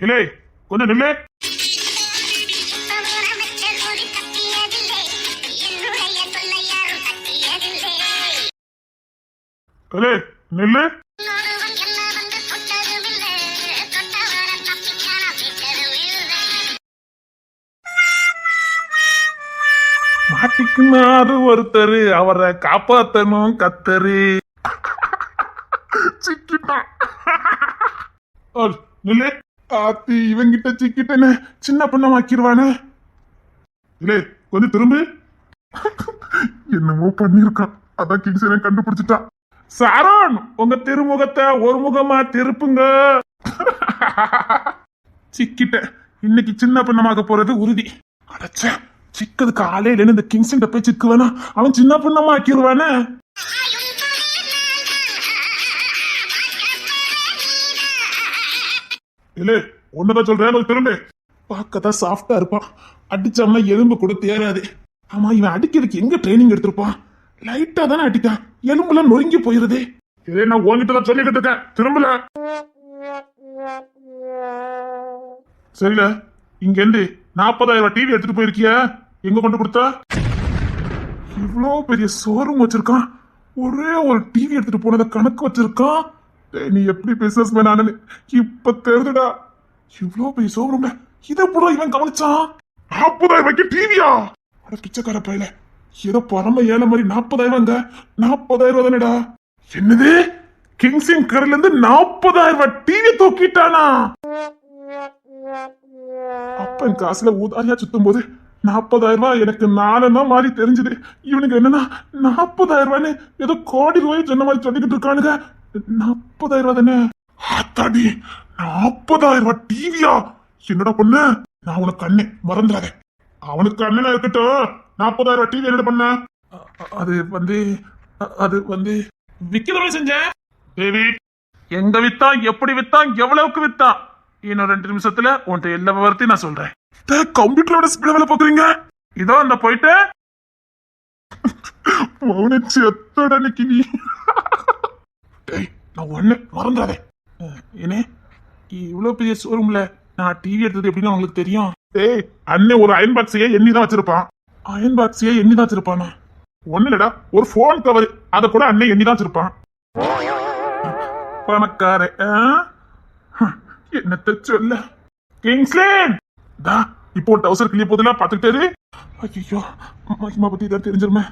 இலே கொஞ்சம் நில்லு. இலே நில்லு. மாட்டிக்குனாரு ஒருத்தரு, அவரை காப்பாத்தணும் கத்தரு. சிக்கிட்டான். நில்லு. ஆத்தி இவங்கிட்ட சிக்கிட்டேன்னு சின்ன பண்ணமாக்கிடுவானே. இல்லே கொஞ்சம் திரும்பு. என்னமோ பண்ணிருக்கான், அதான் கிங்ஸனை கண்டுபிடிச்சிட்டான். சாரோன் உங்க திருமுகத்தை ஒரு முகமா திருப்புங்க. சிக்கிட்டேன். இன்னைக்கு சின்ன பண்ணமாக போறது உறுதி. அடைச்ச சிக்கதுக்கு ஆளே இல்லைன்னு இந்த கிங்ஸன் போய் சிக்குவானா, அவன் சின்ன பண்ணமா ஆக்கிடுவானே. இல்ல ஒன்னதான் சொல்றேன், திரும்ப பார்க்கதான் சாஃப்டா இருப்பான். அடிச்சோம்னா எலும்பு கூட தேராது. ஆமா இவன் அடிக்கிறதுக்கு எங்க ட்ரைனிங் எடுத்திருப்பான்? லைட்டா தானே அடிக்கான், எலும்புலாம் நொறுங்கி போயிருது. இதே நான் உங்ககிட்ட தான் சொல்லிக்கிட்டு இருக்கேன், திரும்பல. சரில இங்க இருந்து 40,000 டிவி எடுத்துட்டு போயிருக்கிய, எங்க கொண்டு கொடுத்தா? இவ்வளோ பெரிய ஷோரூம் வச்சிருக்கான், ஒரே ஒரு டிவி எடுத்துட்டு போனத கணக்கு வச்சிருக்கான். நீ எப்படி பிசினஸ் மேன் ஆனு இப்ப தெரிஞ்சுடா. இவ்வளோ பெரிய ஷோரூம்ல இதை கூட இவன் கவனிச்சான். 40,000 டிவியா? அட பிச்சைக்கார பையல, ஏதோ பரம ஏழை மாதிரி 40,000 40,000 தானேடா. என்னது கிங்ஸின் கரையில இருந்து 40,000 டிவி தூக்கிட்டானா? அப்பன் காசுல ஊதாரியா சுத்தும் போது 40,000 எனக்கு நாலனா மாதிரி தெரிஞ்சது. இவனுக்கு என்னன்னா 40,000 ஏதோ கோடி ரூபாய் சொன்ன மாதிரி சொல்லிக்கிட்டு இருக்கானுங்க. 40,000 தானே? ஆத்தாடி 40,000 டிவியா? என்னடா பொண்ணு, நான் உனக்கு அண்ணன் மறந்துடாத. அவனுக்கு அண்ணனா இருக்கட்டும், 40,000 டிவி என்னடா பண்ண? அது வந்து விக்கிறவன் செஞ்சேன். டேவிட் எங்க வித்தான், எப்படி வித்தான், எவ்வளவுக்கு வித்தான், இன்னும் 2 நிமிஷத்துல உன்ட்ட எல்லா விவரத்தையும் நான் சொல்றேன். கம்ப்யூட்டரோட ஸ்பீட வேலை பாக்குறீங்க. இதோ அந்த போயிட்டு எத்தோட நிக்கி. நான் ஒண்ணு மறந்துடாதே. ஏனே இவ்வளவு பெரிய ஷோரூம்ல நான் டிவி எடுத்தது எப்படின்னு உங்களுக்கு தெரியும்? ஏய் அண்ணன் ஒரு அயன் பாக்ஸையே எண்ணி தான் வச்சிருப்பான். அயன் பாக்ஸையே எண்ணி தான் வச்சிருப்பானா? ஒண்ணு இல்லடா, ஒரு போன் கவர் அத கூட அண்ணன் எண்ணி தான் வச்சிருப்பான். பணக்கார என்னத்த சொல்ல. கிங்ஸ்லேன் தா இப்போ டவுசர் கிளிய போதெல்லாம் பாத்துக்கிட்டாரு. ஐயோ மகிமா பத்தி தான் தெரிஞ்சிருமே.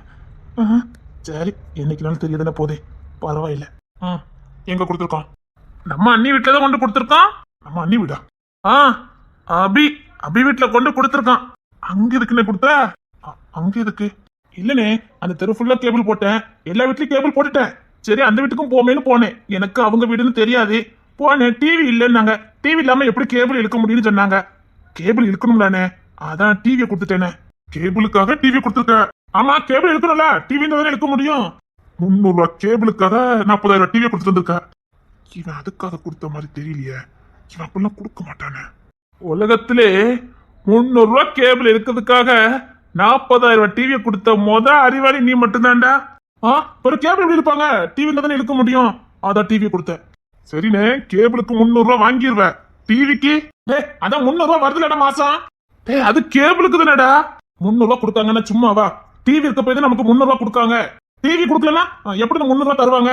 சரி என்னைக்குனாலும் தெரியாதுல போதே, பரவாயில்ல. எங்க கொடுத்துருக்கான்? நம்ம அண்ணி வீட்டுல தான் கொண்டு கொடுத்துருக்கான். நம்ம அண்ணி வீடா? அபி வீட்டுல கொண்டு கொடுத்துருக்கான். அங்க இருக்குன்னு கொடுத்த? அங்க இருக்கு இல்லனே, அந்த தெரு ஃபுல்லா கேபிள் போட்டேன், எல்லா வீட்லயும் கேபிள் போட்டுட்டேன். சரி அந்த வீட்டுக்கும் போமேன்னு போனேன், எனக்கு அவங்க வீடுன்னு தெரியாது. போனேன், டிவி இல்லைன்னாங்க. டிவி இல்லாம எப்படி கேபிள் இழுக்க முடியும்னு சொன்னாங்க. கேபிள் இழுக்கணும்லானே, அதான் டிவியை கொடுத்துட்டேனே. கேபிளுக்காக டிவி கொடுத்துருக்க? ஆமா கேபிள் இழுக்கணும்ல, டிவி தானே இழுக்க முடியும். 300 கேபிளுக்காக 40,000 டிவியை கொடுத்துட்டு வந்திருக்க. இவன் அதுக்காக கொடுத்த மாதிரி தெரியலையே, இவன் அப்படிலாம் கொடுக்க மாட்டானே. உலகத்திலே 300 கேபிள் இருக்கிறதுக்காக 40,000 டிவியை கொடுத்த அறிவாளி நீ மட்டும்தான்டா. ஒரு கேபிள் எப்படி இருப்பாங்க, டிவில தானே இழுக்க முடியும், அதான் டிவி கொடுத்த. சரிண்ணே, கேபிளுக்கு 300 வாங்கிடுவேன், டிவிக்கு அதான் 300 வருதுலடா மாசம். அது கேபிளுக்கு தானடா 300 கொடுத்தாங்கன்னா சும்மாவா? டிவி இருக்க போய் தான் நமக்கு 300 கொடுக்காங்க. டிவி கொடுக்கலன்னா எப்படி 300 தருவாங்க?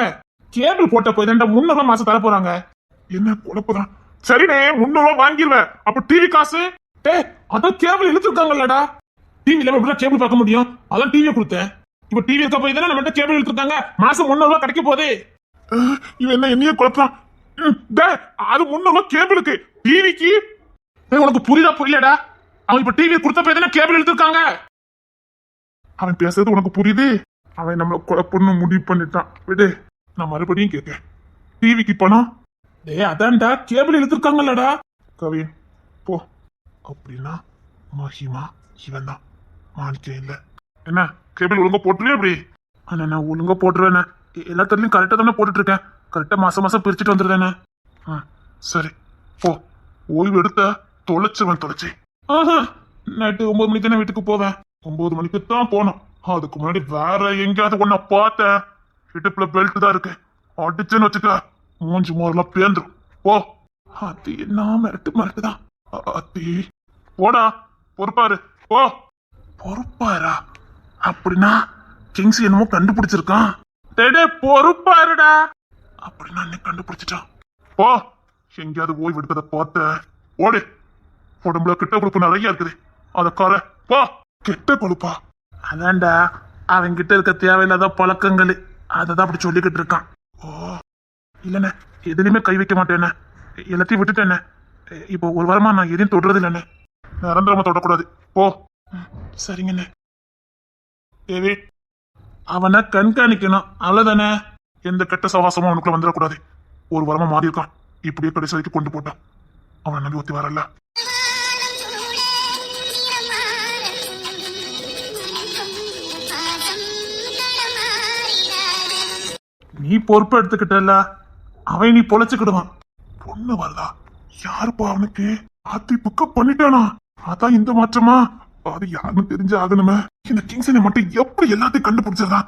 கேபிள் போட்ட போய் தான் 300 மாசம் தர போறாங்க. என்ன குழப்பதான். சரிண்ணே 300 வாங்கிடுவேன், அப்ப டிவி காசு? அதான் கேபிள் இழுத்துருக்காங்கல்லடா. டிவி இல்லாம எப்படி கேபிள் பார்க்க முடியும், அதான் டிவியை கொடுத்தேன். இப்ப டிவி இருக்க போய் தானே நம்ம கேபிள் இழுத்துருக்காங்க, மாசம் 300 கிடைக்க போகுது. இவன் என்ன என்னையே குழப்பறான். அது 300 கேபிளுக்கு, டிவிக்கு உனக்கு புரியுதா புரியலடா? அவன் இப்ப டிவி கொடுத்த போய் தானே கேபிள் இழுத்துருக்காங்க. அவன் பேசுறது உனக்கு புரியுது, அவன் நம்மள குழப்பம்னு முடிவு பண்ணிட்டான். விடு, நான் மறுபடியும் கேட்க. டிவிக்கு பணம் அதான்டா கேபிள் இழுத்துருக்காங்கல்லடா. கவின் போ. அப்படின்னா மகிமா இவன் தான், மாணிக்கம் இல்ல. என்ன கேபிள் ஒழுங்கா போட்டுருவே? அப்படி அண்ணா நான் ஒழுங்கா போட்டுருவேண்ணே, எல்லா தடவையும் கரெக்டா தானே போட்டுட்டு இருக்கேன். கரெக்டா மாசம் மாசம் பிரிச்சுட்டு வந்துருந்தேண்ணே. சரி போ, ஓய்வு எடுத்த தொலைச்சவன் தொலைச்சி. நைட்டு 9 மணிக்கு தானே வீட்டுக்கு போவேன். 9 மணிக்கு தான் போனோம். அதுக்கு முன்னாடி வேற எங்கேயாவது ஒன்ன பார்த்தேன், இடுப்புல பெல்ட் தான் இருக்கு, அடிச்சுன்னு வச்சுக்க மூஞ்சி மோரெல்லாம் பேந்துரும். போ. அது என்ன மிரட்டுதான். அத்தி போடா, பொறுப்பாரு ஓ. பொறுப்பாரா? அப்படின்னா கிங்ஸ் என்னமோ கண்டுபிடிச்சிருக்கான். டேடே பொறுப்பாருடா. அப்படின்னா அன்னைக்கு கண்டுபிடிச்சிட்டான். போ, எங்கேயாவது ஓய்வு எடுப்பதை பார்த்த ஓடு. உடம்புல கெட்ட கொழுப்பு நிறைய இருக்குது, அத கார போ. கெட்ட கொழுப்பா? அதான்டா அவன்கிட்ட இருக்க தேவையில்லாத பழக்கங்கள், அததான் அப்படி சொல்லிக்கிட்டு இருக்கான். ஓ இல்லண்ணே, எதுலையுமே கை வைக்க மாட்டேண்ணே, எல்லாத்தையும் விட்டுட்டேண்ணே. இப்போ ஒரு வாரமா நான் எதையும் தொடுறது இல்லைண்ணே. நிரந்தரமா தொடக்கூடாது. போ. சரிங்கண்ணே. தேவி, அவனை கண்காணிக்கணும், அவ்வளவுதானே. எந்த கெட்ட சவாசமும் அவனுக்குள்ள வந்துடக்கூடாது. ஒரு வாரமா மாறி இருக்கான், இப்படியே கடைசி வரைக்கும் கொண்டு போட்டான். அவனை நம்பி ஒத்தி வரல. நீ பொறுப்பை எடுத்துக்கிட்டல, அவன் நீ பொழைச்சுக்கிடுவான். பொண்ணு வரதா? யாருப்பா அவனுக்கு? ஆத்தி புக்கப் பண்ணிட்டானா? அதான் இந்த மாற்றமா? அது யாருன்னு தெரிஞ்சு ஆகணுமே. இந்த கிங்ஸனை மட்டும் எப்படி எல்லாத்தையும் கண்டுபிடிச்சிடலாம்?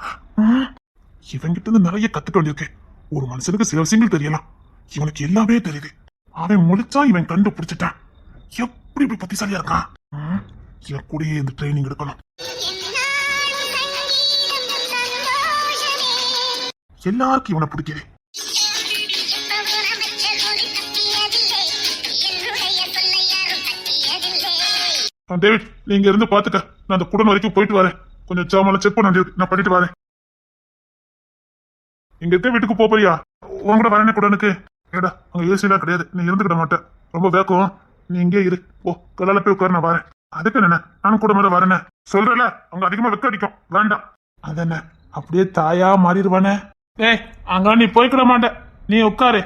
இவன்கிட்ட இருந்து நிறைய கத்துக்க வேண்டியிருக்கு. ஒரு மனுஷனுக்கு சில விஷயங்கள் தெரியலாம், இவனுக்கு எல்லாமே தெரியுது. அவன் முழிச்சா இவன் கண்டுபிடிச்சிட்டான். எப்படி இப்படி புத்திசாலியா இருக்கான்? இவன் கூடயே இந்த ட்ரைனிங் எடுக்கணும். எல்லாருக்கும் இவனை பிடிக்குது. டேவிட், நீங்க இருந்து பாத்துக்க, நான் அந்த குடன் வரைக்கும் போயிட்டு வரேன். கொஞ்சம் சாமான் செக் பண்ண வேண்டியது, நான் பண்ணிட்டு வரேன். இங்க இருக்க வீட்டுக்கு போறியா? உன் கூட வரேனே குடனுக்கு. ஏடா அங்க ஏசி எல்லாம் கிடையாது, நீ இருந்துக்கிட மாட்டேன், ரொம்ப வேக்கம். நீ இங்கே இரு. ஓ கலால போய் உட்காரு, நான் வரேன். அதுக்கு என்ன, நானும் கூட மேல வரேனே. சொல்றல அங்க அதிகமா வெக்க அடிக்கும், வேண்டாம். அதென்ன அப்படியே தாயா மாறிடுவானே. ஏய் அங்க நீ போய்க்கிட மாட்ட, நீ உட்காரு.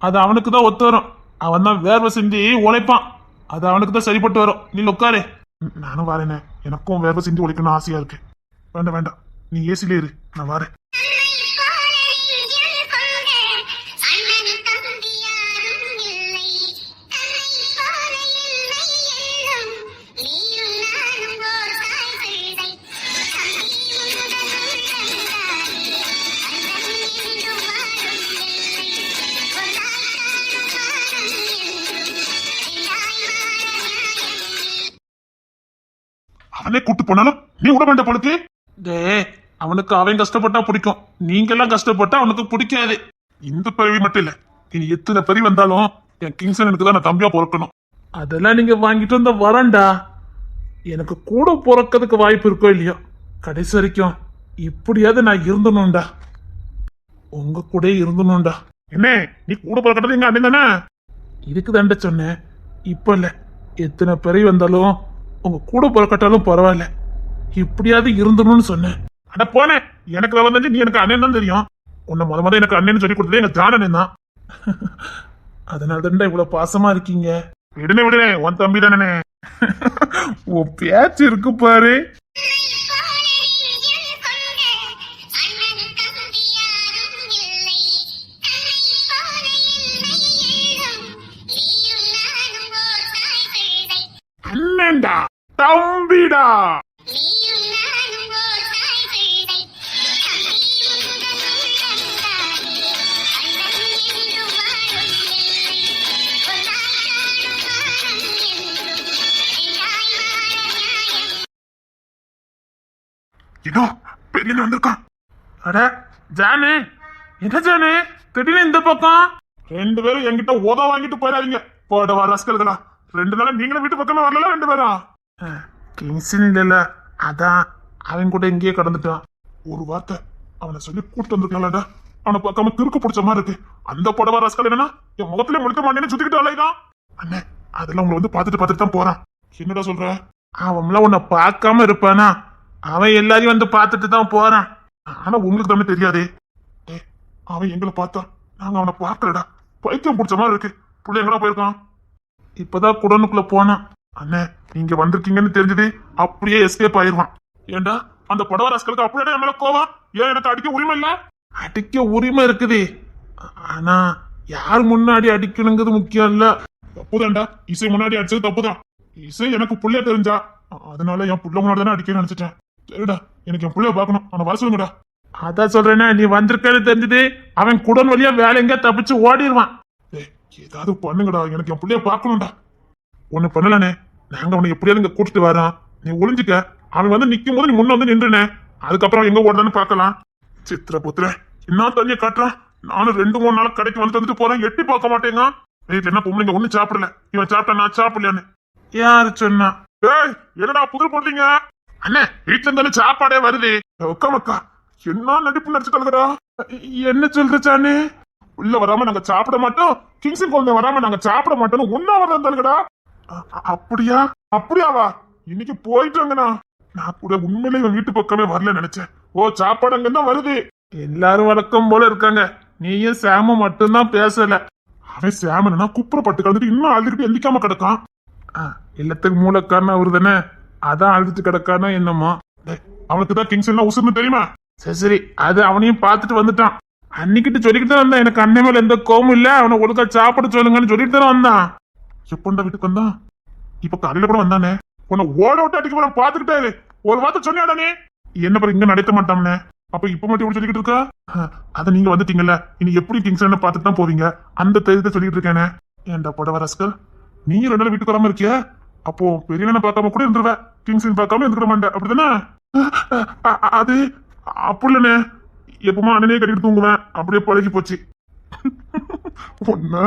அது அவனுக்கு தான் ஒத்து வரும். அவன் தான் வேர்வை சிந்தி உழைப்பான், அது அவனுக்கு தான் சரிப்பட்டு வரும். நீ உட்காரு. நானும் வரேனே, எனக்கும் வேர்வை சிந்தி உழைக்கணும்னு ஆசையா இருக்கு. வேண்டாம் வேண்டாம், நீ ஏசிலே இரு, நான் வரேன். அவனே கூட்டு போனாலும் நீ விட வேண்டாம் பொழுது. டே அவனுக்கு அவன் கஷ்டப்பட்டா பிடிக்கும், நீங்க எல்லாம் கஷ்டப்பட்டா அவனுக்கு பிடிக்காது. இந்த பிறவி மட்டும் இல்ல, இனி எத்தனை பிறவி வந்தாலும் என் கிங்ஸனுக்கு தான் நான் தம்பியா பிறக்கணும். அதெல்லாம் நீங்க வாங்கிட்டு வந்த வரண்டா. எனக்கு கூட பிறக்கிறதுக்கு வாய்ப்பு இருக்கோ இல்லையோ, கடைசி வரைக்கும் இப்படியாவது நான் இருந்தணும்டா, உங்க கூட இருந்தணும்டா. என்ன நீ கூட பிறக்கிறது எங்க அண்ணன் தானே? இதுக்குதான்டா சொன்னேன். இப்ப இல்ல, எத்தனை பிறவி வந்தாலும் உங்க கூட பிறக்கட்டாலும் பரவாயில்ல, இப்படியாவது இருந்தணும்னு சொன்னேன். அட போனேன், எனக்கு விவரம் தெரிஞ்சு நீ எனக்கு அண்ணன் தான் தெரியும். உன்னை முத எனக்கு அண்ணன் சொல்லி கொடுத்ததே எங்க ஜானன் தான். அதனால தான்டா இவ்வளவு பாசமா இருக்கீங்க. விடுனே உன் தம்பி தானே. உன் பேச்சு இருக்கு பாரு. அண்ணன்டா தம்பிடா. இதோ பெரிய வந்திருக்கான். அட ஜானு, என்ன ஜானு திடீர்னு இந்த பக்கம்? ரெண்டு பேரும் என்கிட்ட உத வாங்கிட்டு போயிடாதீங்க, போட வர ரசிகர்களா. 2 நாளா நீங்களும் வீட்டு பக்கமே வரல. 2 பேரும் கிங்ஸின் இல்ல, அதான் அவன் கூட இங்கேயே கடந்துட்டான். ஒரு வார்த்தை அவனை சொல்லி கூட்டு வந்துருக்கலாம்டா. அவனை பார்க்காம கிறுக்கு பிடிச்ச மாதிரி இருக்கு. அந்த புடவை ரசிகல் என்னன்னா என் முகத்திலே முழிக்க மாட்டேன்னு சுத்திக்கிட்டு அலைதான். அண்ணே அதெல்லாம் உங்களை வந்து பார்த்துட்டு தான் போறான். என்னடா சொல்ற? அவன்லாம் உன்னை பார்க்காம இருப்பானா? அவன் எல்லாரையும் வந்து பார்த்துட்டு தான் போறான். ஆனா உங்களுக்கு தானே தெரியாது. அவன் எங்களை பார்த்தா, நாங்க அவனை பார்க்கலடா. பைத்தியம் பிடிச்ச மாதிரி இருக்கு. புள்ள எங்கடா போயிருக்கான்? இப்பதான் குடனுக்குள்ள போனான். அண்ணே நீங்க வந்திருக்கீங்கன்னு தெரிஞ்சது அப்படியே எஸ்கேப் ஆயிருவான். ஏண்டா அந்த புடவை ரசிகளுக்கு அப்படியே என் மேல கோவம்? ஏன் எனக்கு அடிக்க உரிமை இல்ல? அடிக்க உரிமை இருக்குது, ஆனா யார் முன்னாடி அடிக்கணுங்கிறது முக்கியம் இல்ல. தப்புதான்டா, இசை முன்னாடி அடிச்சது தப்புதான். இசை எனக்கு புள்ளைய தெரிஞ்சா, அதனால என் புள்ள முன்னாடி தானே அடிக்கணும்னு நினைச்சிட்டேன். சரிடா, எனக்கு என் புள்ளைய பாக்கணும், அவனை வர சொல்லுங்கடா. அதான் சொல்றேன்னா, நீ வந்திருக்கன்னு தெரிஞ்சது அவன் குடன் வழியா வேலை எங்க தப்பிச்சு ஓடிடுவான். ஏதாவது பண்ணுங்கடா, எனக்கு என் பிள்ளைய பார்க்கணும்டா. ஒண்ணு பண்ணலானே, நாங்க அவனை எப்படியாவது இங்க கூட்டிட்டு வரோம், நீ ஒளிஞ்சுக்க. அவன் வந்து நிக்கும் போது நீ முன்ன வந்து நின்றுனே, அதுக்கப்புறம் எங்க ஓடுதான்னு பார்க்கலாம். சித்திர புத்திர என்ன தண்ணிய காட்டுறான். நானும் 2-3 நாள் கடைக்கு வந்துட்டு போறேன், எட்டி பார்க்க மாட்டேங்க. வீட்டுல என்ன பொம்பளைங்க ஒண்ணு சாப்பிடல, இவன் சாப்பிட்டா நான் சாப்பிடலையான்னு யாரு சொன்னா? ஏய் என்னடா புதிர் போடுறீங்க? அண்ணே வீட்டுல இருந்தாலும் சாப்பாடே வருது. உக்கா என்ன நடிப்பு நடிச்சுட்டாங்கடா. என்ன சொல்றச்சானே? உள்ள வராம நாங்க சாப்பிட மாட்டோம், கிங்ஸன் குழந்தை வராம நாங்க சாப்பிட மாட்டோம், ஒன்னா வர்றாங்கடா. அப்படியா? அப்படியாவா? இன்னைக்கு போயிட்டாங்கண்ணா. நான் கூட உண்மையிலே இவன் வீட்டு பக்கமே வரல நினைச்சேன். ஓ சாப்பாடு அங்கதான் வருது. எல்லாரும் வழக்கம் போல இருக்காங்க, நீயும் சாம மட்டும்தான் பேசல. அவன் சாமனா குப்புறப்பட்டு கலந்துட்டு இன்னும் அழுதுகிட்டு எந்திக்காம கிடக்கான். எல்லாத்துக்கு மூலக்காரனா அவரு தானே, அதான் அழுதுட்டு கிடக்கானா என்னமோ. அவனுக்கு தான் கிங்ஸ் உசுர்னு தெரியுமா? சரி சரி, அது அவனையும் பார்த்துட்டு வந்துட்டான். அன்னிக்கிட்டு சொல்லிக்கிட்டு தான் வந்தான், எனக்கு அண்ணன் மேல எந்த கோவமும் இல்ல, அவனை ஒழுங்கா சாப்பிட சொல்லுங்கன்னு சொல்லிட்டு தானே வந்தான். எப்பண்டா வீட்டுக்கு வந்தான்? இப்ப காலையில கூட வந்தானே. உன்னை ஓட விட்டு அடிக்க போற பாத்துக்கிட்டாரு. ஒரு வார்த்தை சொன்னியாடா நீ? என்ன பிறகு இங்க நடத்த மாட்டாம்னே. அப்ப இப்ப மட்டும் எப்படி சொல்லிக்கிட்டு இருக்கா? அத நீங்க வந்துட்டீங்கல்ல, இனி எப்படி கிங்ஸ் பார்த்துட்டு தான் போவீங்க, அந்த தைரியத்தை சொல்லிட்டு இருக்கேனே. ஏன்டா புடவ ரஸ்கல், நீ 2 நாள் வீட்டுக்கு வராம இருக்கியா? அப்போ பெரியண்ணனை பார்க்காம கூட இருந்துருவ, கிங்ஸ் பார்க்காம இருந்துட மாட்டேன், அப்படிதானே? அது அப்படி இல்லனே, எப்பவுமே அண்ணனே கட்டிட்டு தூங்குவேன், அப்படியே பழகி போச்சு. ஒன்னா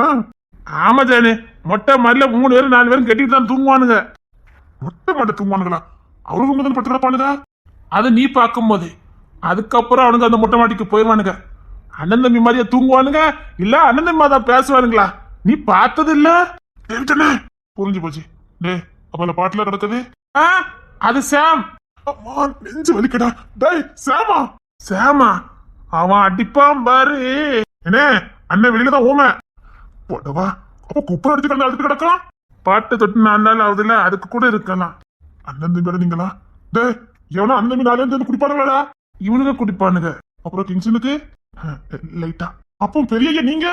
ஆமா ஜானு, மொட்டை மாடில 3 பேரும் 4 பேரும் கட்டிட்டு தான் தூங்குவானுங்க. மொட்டை மாட்ட தூங்குவானுங்களா? அவரு தூங்க தான் படுத்து கிடப்பானுங்க. அதை நீ பார்க்கும் போது அதுக்கப்புறம் அவனுங்க அந்த மொட்டை மாடிக்கு போயிடுவானுங்க. அண்ணன் தம்பி மாதிரியா தூங்குவானுங்க, இல்ல அண்ணன் தம்பி தான் பேசுவானுங்களா? நீ பார்த்தது இல்ல? புரிஞ்சு போச்சு. டே அப்ப பாட்டுல கிடக்குது, அது சாம். நெஞ்சு வலிக்கடா. டேய் சாமா, சாமா அவன் அடிப்பான் பாரு. என்ன அண்ணன் வெளியில தான் ஊமை போட்டவா, அப்ப குப்பை அடிச்சு கிடந்து அழுத்து கிடக்கும். பாட்டு தொட்டு 4 நாள் ஆகுதுல, அதுக்கு கூட இருக்கலாம். அண்ணன் தம்பி நீங்களா? டே எவனா அண்ணன் தம்பி 4 சேர்ந்து குடிப்பானுங்களா? இவனுங்க குடிப்பானுங்க. அப்புறம் கிங்ஸனுக்கு லைட்டா. அப்போ பெரிய நீங்க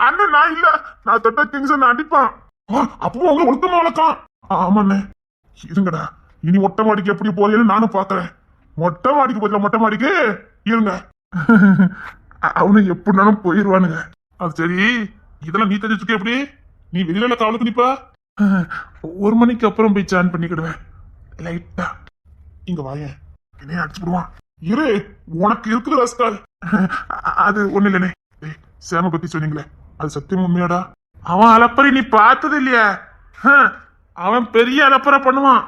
அண்ணன் நான் இல்ல, நான் தொட்ட கிங்ஸன் அடிப்பான். அப்பவும் அவங்க ஒழுக்கமா வளர்க்கான். ஆமாண்ணே இருங்கடா, இனி மொட்டை மாடிக்கு எப்படி போறீங்கன்னு நானும் பாக்குறேன். மொட்டை மாடிக்கு போயிடல, மொட்டை மாடிக்கு இருங்க. அவனு எப்படினாலும் போயிருவானுங்க. அது சரி, இதெல்லாம் நீ தெரிஞ்சுக்க எப்படி? நீ வெளியில காவலுக்கு நிப்பா? 1 மணிக்கு அப்புறம் போய் ஜாயின் பண்ணிக்கிடுவேன் லைட்டா. இங்க வாயேன், என்னைய அடிச்சுடுவான். இரு உனக்கு இருக்குது ரஸ்கால். அது ஒண்ணு இல்லனே. சேம பத்தி சொன்னீங்களே, அது சத்தியம் உண்மையாடா? அவன் அலப்பறை நீ பார்த்தது இல்லையா? அவன் பெரிய அலப்பறை பண்ணுவான்.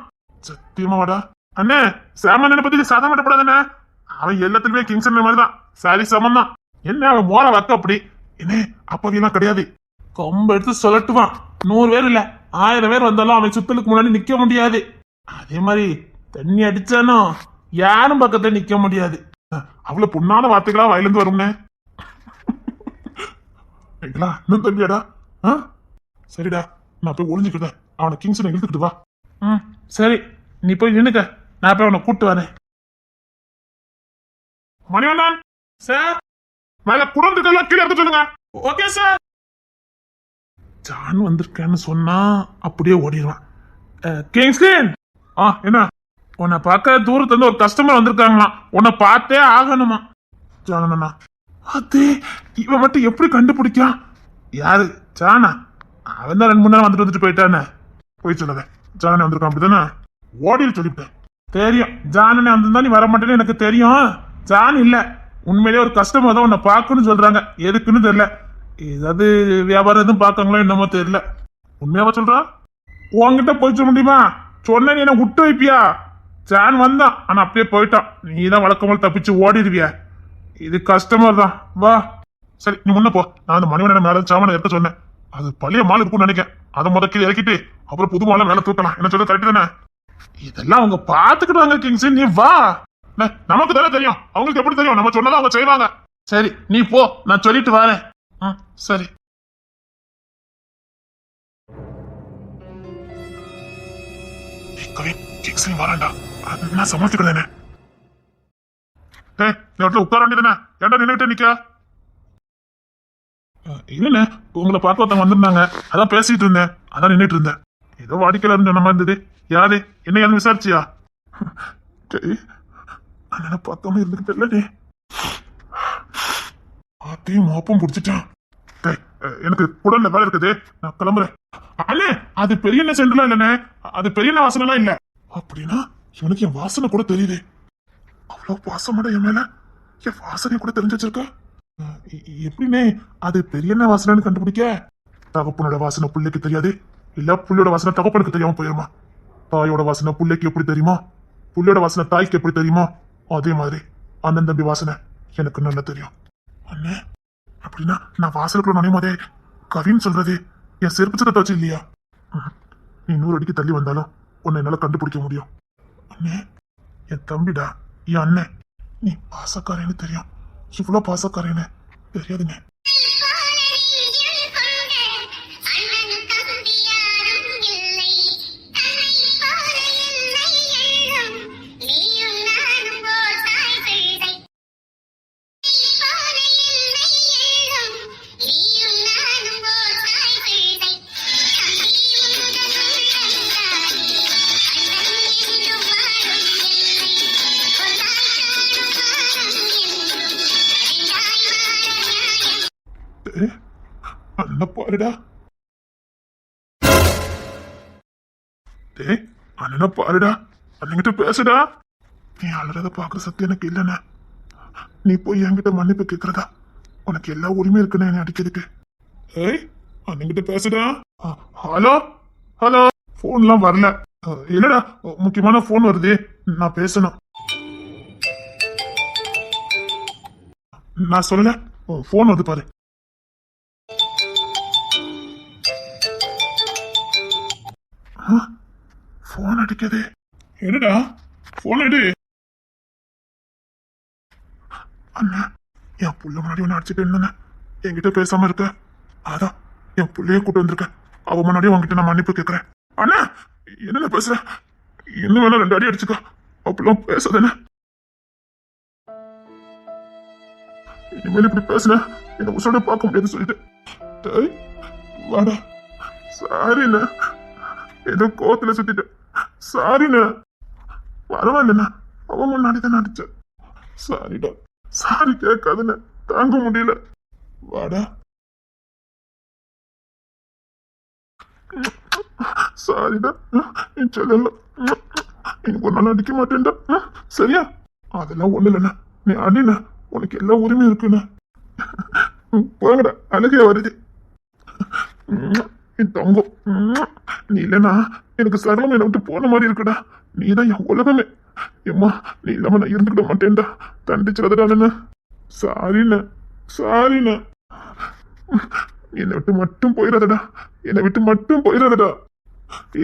சத்தியமாவாடா? அண்ணே சேமன் பத்தி சாதம் பண்ணப்படாதானே, அவன் எல்லாத்துலயுமே கிங்ஸ் மாதிரிதான், சாரி சமம் தான். என்ன அவன் மோர வக்க அப்படி என்ன அப்பவெல்லாம் கிடையாது. கொம்ப எடுத்து சொல்லட்டுவான். 100 பேர் இல்ல 1000 பேர் வந்தாலும் அவன் சுத்தலுக்கு முன்னாடி நிக்க முடியாது. அதே மாதிரி தண்ணி அடிச்சானோ யாரும் பக்கத்துல நிக்க முடியாது. அவ்வளவு புண்ணான வார்த்தைகளா வாயிலிருந்து வரும்னே. இன்னும் தம்பியாடா? சரிடா, நான் போய் ஒளிஞ்சுக்கிட்டேன், அவனை கிங்ஸ் இழுத்துக்கிட்டு வா. சரி நீ போய் நின்னுக்க, நான் போய் அவனை கூட்டு வரேன். மணிவண்ணன் சார், மேல குடந்துக்கெல்லாம் கீழே எடுத்து சொல்லுங்க. Okay sir. ஜான் வந்திருக்கேன்னு சொன்னா அப்படியே ஓடிடுவான். கிங்ஸ்லின், என்ன? உன்னை பார்க்க தூரத்துல இருந்து ஒரு கஸ்டமர் வந்திருக்காங்களாம், உன்னை பார்த்தே ஆகணுமா? ஜானா? அது இவன் மட்டும் எப்படி கண்டுபிடிக்கான்? யாரு ஜானா? அவன் தான் 2-3 நாள் வந்துட்டு போயிட்டானே. போய் சொல்லாத, ஜானே வந்திருக்கான் அப்படிதானே? ஓடியில் சொல்லிவிட்டேன். தெரியும் ஜானனே வந்திருந்தா நீ வர மாட்டேன்னு எனக்கு தெரியும். ஜான் இல்ல, உண்மையிலேயே ஒரு கஸ்டமர் தான் உன்னை பார்க்கணும்னு சொல்றாங்க. எதுக்குன்னு தெரியல, ஏதாவது வியாபாரம் எதுவும் பார்க்காங்களோ என்னமோ தெரியல. உண்மையாவா சொல்றா? உன்கிட்ட போய் சொல்ல முடியுமா? சொன்ன நீ என்ன விட்டு வைப்பியா? ஜான் வந்தான், ஆனா அப்படியே போயிட்டான். நீ தான் வழக்கமாக தப்பிச்சு ஓடிடுவியா? இது கஸ்டமர் தான், வா. சரி நீ முன்ன போ, நான் அந்த மணிவண்ணன் மேல சாமான இருக்க சொன்னேன். அது பழைய மால் இருக்கும்னு நினைக்கிறேன். அதை முதக்கி இறக்கிட்டு அப்புறம் புது மாலை மேல தூக்கலாம். என்ன சொல்ல கரெக்ட் தானே? இதெல்லாம் அவங்க பாத்துக்கிட்டாங்க கிங்ஸ், நீ வா. நமக்கு தானே தெரியும், அவங்களுக்கு எப்படி தெரியும்? நம்ம சொன்னதான் அவங்க செய்வாங்க. சரி நீ போ, நான் சொல்லிட்டு வரேன். சரி. வராண்டா, நான் சமாளிச்சுக்கிறேன். உட்கார வேண்டியதானே, ஏன்டா நின்னுட்டு நிக்க? இல்லண்ணே, உங்களை பார்க்க ஒருத்தவங்க வந்திருந்தாங்க, அதான் பேசிட்டு இருந்தேன், அதான் நின்றுட்டு இருந்தேன். ஏதோ வாடிக்கையாளர் சொன்ன மாதிரி இருந்தது. யாரு என்ன யாரும் விசாரிச்சியா? அண்ணனை பார்க்காம இருந்துகிட்டு இல்ல, அத்தையும் மாப்பும் பிடிச்சிட்டான். எனக்கு குடல்ல வேலை இருக்குது, நான் கிளம்புறேன். அண்ணே அது பெரிய சென்டர்லாம் இல்லண்ணே, அது பெரிய வாசனைலாம் இல்ல. அப்படின்னா இவனுக்கு என் வாசனை கூட தெரியுது. அவ்வளவு பாசமாட என் மேல என் வாசனை கூட தெரிஞ்சு வச்சிருக்க. எப்படின்னே அது பெரிய வாசனைன்னு கண்டுபிடிக்க? தகப்பனோட வாசனை புள்ளைக்கு தெரியாது, இல்ல புள்ளையோட வாசனை தகப்பனுக்கு தெரியாம போயிருமா? தாயோட வாசனை புள்ளைக்கு எப்படி தெரியுமா? புள்ளையோட வாசனை தாய்க்கு எப்படி தெரியுமா? அதே மாதிரி அண்ணன் தம்பி வாசனை எனக்கு நல்லா தெரியும். அண்ணே அப்படின்னா நான் வாசலுக்குள்ள நுழையும் போதே கவின்னு சொல்றது என் செருப்பு சத்தத்தை வச்சு இல்லையா? நீ 100 அடிக்கு தள்ளி வந்தாலும் உன்னை என்னால கண்டுபிடிக்க முடியும். அண்ணே என் தம்பிடா, என் அண்ணன். நீ பாசக்காரன்னு தெரியும், இவ்வளவு பாசக்காரன்னு தெரியாதுங்க. அண்ணனை பாருடா, டேய் அண்ணனை பாருடா, அண்ணங்கிட்ட பேசுடா. நீ அழுறத பாக்குற சக்தி எனக்கு இல்லைண்ண. நீ போய் என்கிட்ட மன்னிப்பு கேக்குறதா உனக்கு எல்லா உரிமையும் இருக்குன்னு என்னை அடிக்கிறதுக்கு. ஏய் அண்ணங்கிட்ட பேசுடா. ஹலோ ஹலோ, போன்லாம் வரல. இல்லடா முக்கியமான போன் வருது, நான் பேசணும். நான் சொல்லல, போன் வருது பாரு. போன் அடிக்குது. என்னடா போன் எடு. அண்ணா என் புள்ள முன்னாடி ஒன்னு அடிச்சுட்டு இருந்தேன், என்கிட்ட பேசாம இருக்க. அதான் என் புள்ளைய கூட்டு வந்திருக்க, அவ முன்னாடி உங்ககிட்ட நான் மன்னிப்பு கேட்கிறேன். அண்ணா என்ன பேசுற? இன்னும் வேணா 2 அடி அடிச்சுக்க, அப்படிலாம் பேசாதானே. இனிமேல் இப்படி பேசுன என்ன உசோட பார்க்க முடியாது சொல்லிட்டு வாடா. சாரிண்ணா, ஏதோ கோத்துல சுத்திட்டேன், சாரிண்ணா. பரவாயில்லண்ணா, அவன் முன்னாடி தான் அடிச்சேன். சாரிடா, சாரி கேட்காதுன்னு தாங்க முடியல. வாடா. சாரிடா என் செல்ல, எனக்கு ஒரு நாள் அடிக்க மாட்டேன்டா, சரியா? அதெல்லாம் ஒண்ணு இல்லைண்ணா, நீ அடிண்ணா, உனக்கு எல்லா உரிமையும் இருக்குண்ணா. போங்கடா, அழுகையா வருது. என் தங்கம், நீ இல்லைன்னா எனக்கு சரளம் என்னை விட்டு போன மாதிரி இருக்குடா. நீதான் என் உலகமே. ஏம்மா நீ இல்லாம நான் இருந்துக்கிட மாட்டேன்டா, தண்டிச்சிடாதடா. சாரிண்ண சாரிண்ண, என்னை விட்டு மட்டும் போயிடாதடா, என்னை விட்டு மட்டும் போயிடாதடா.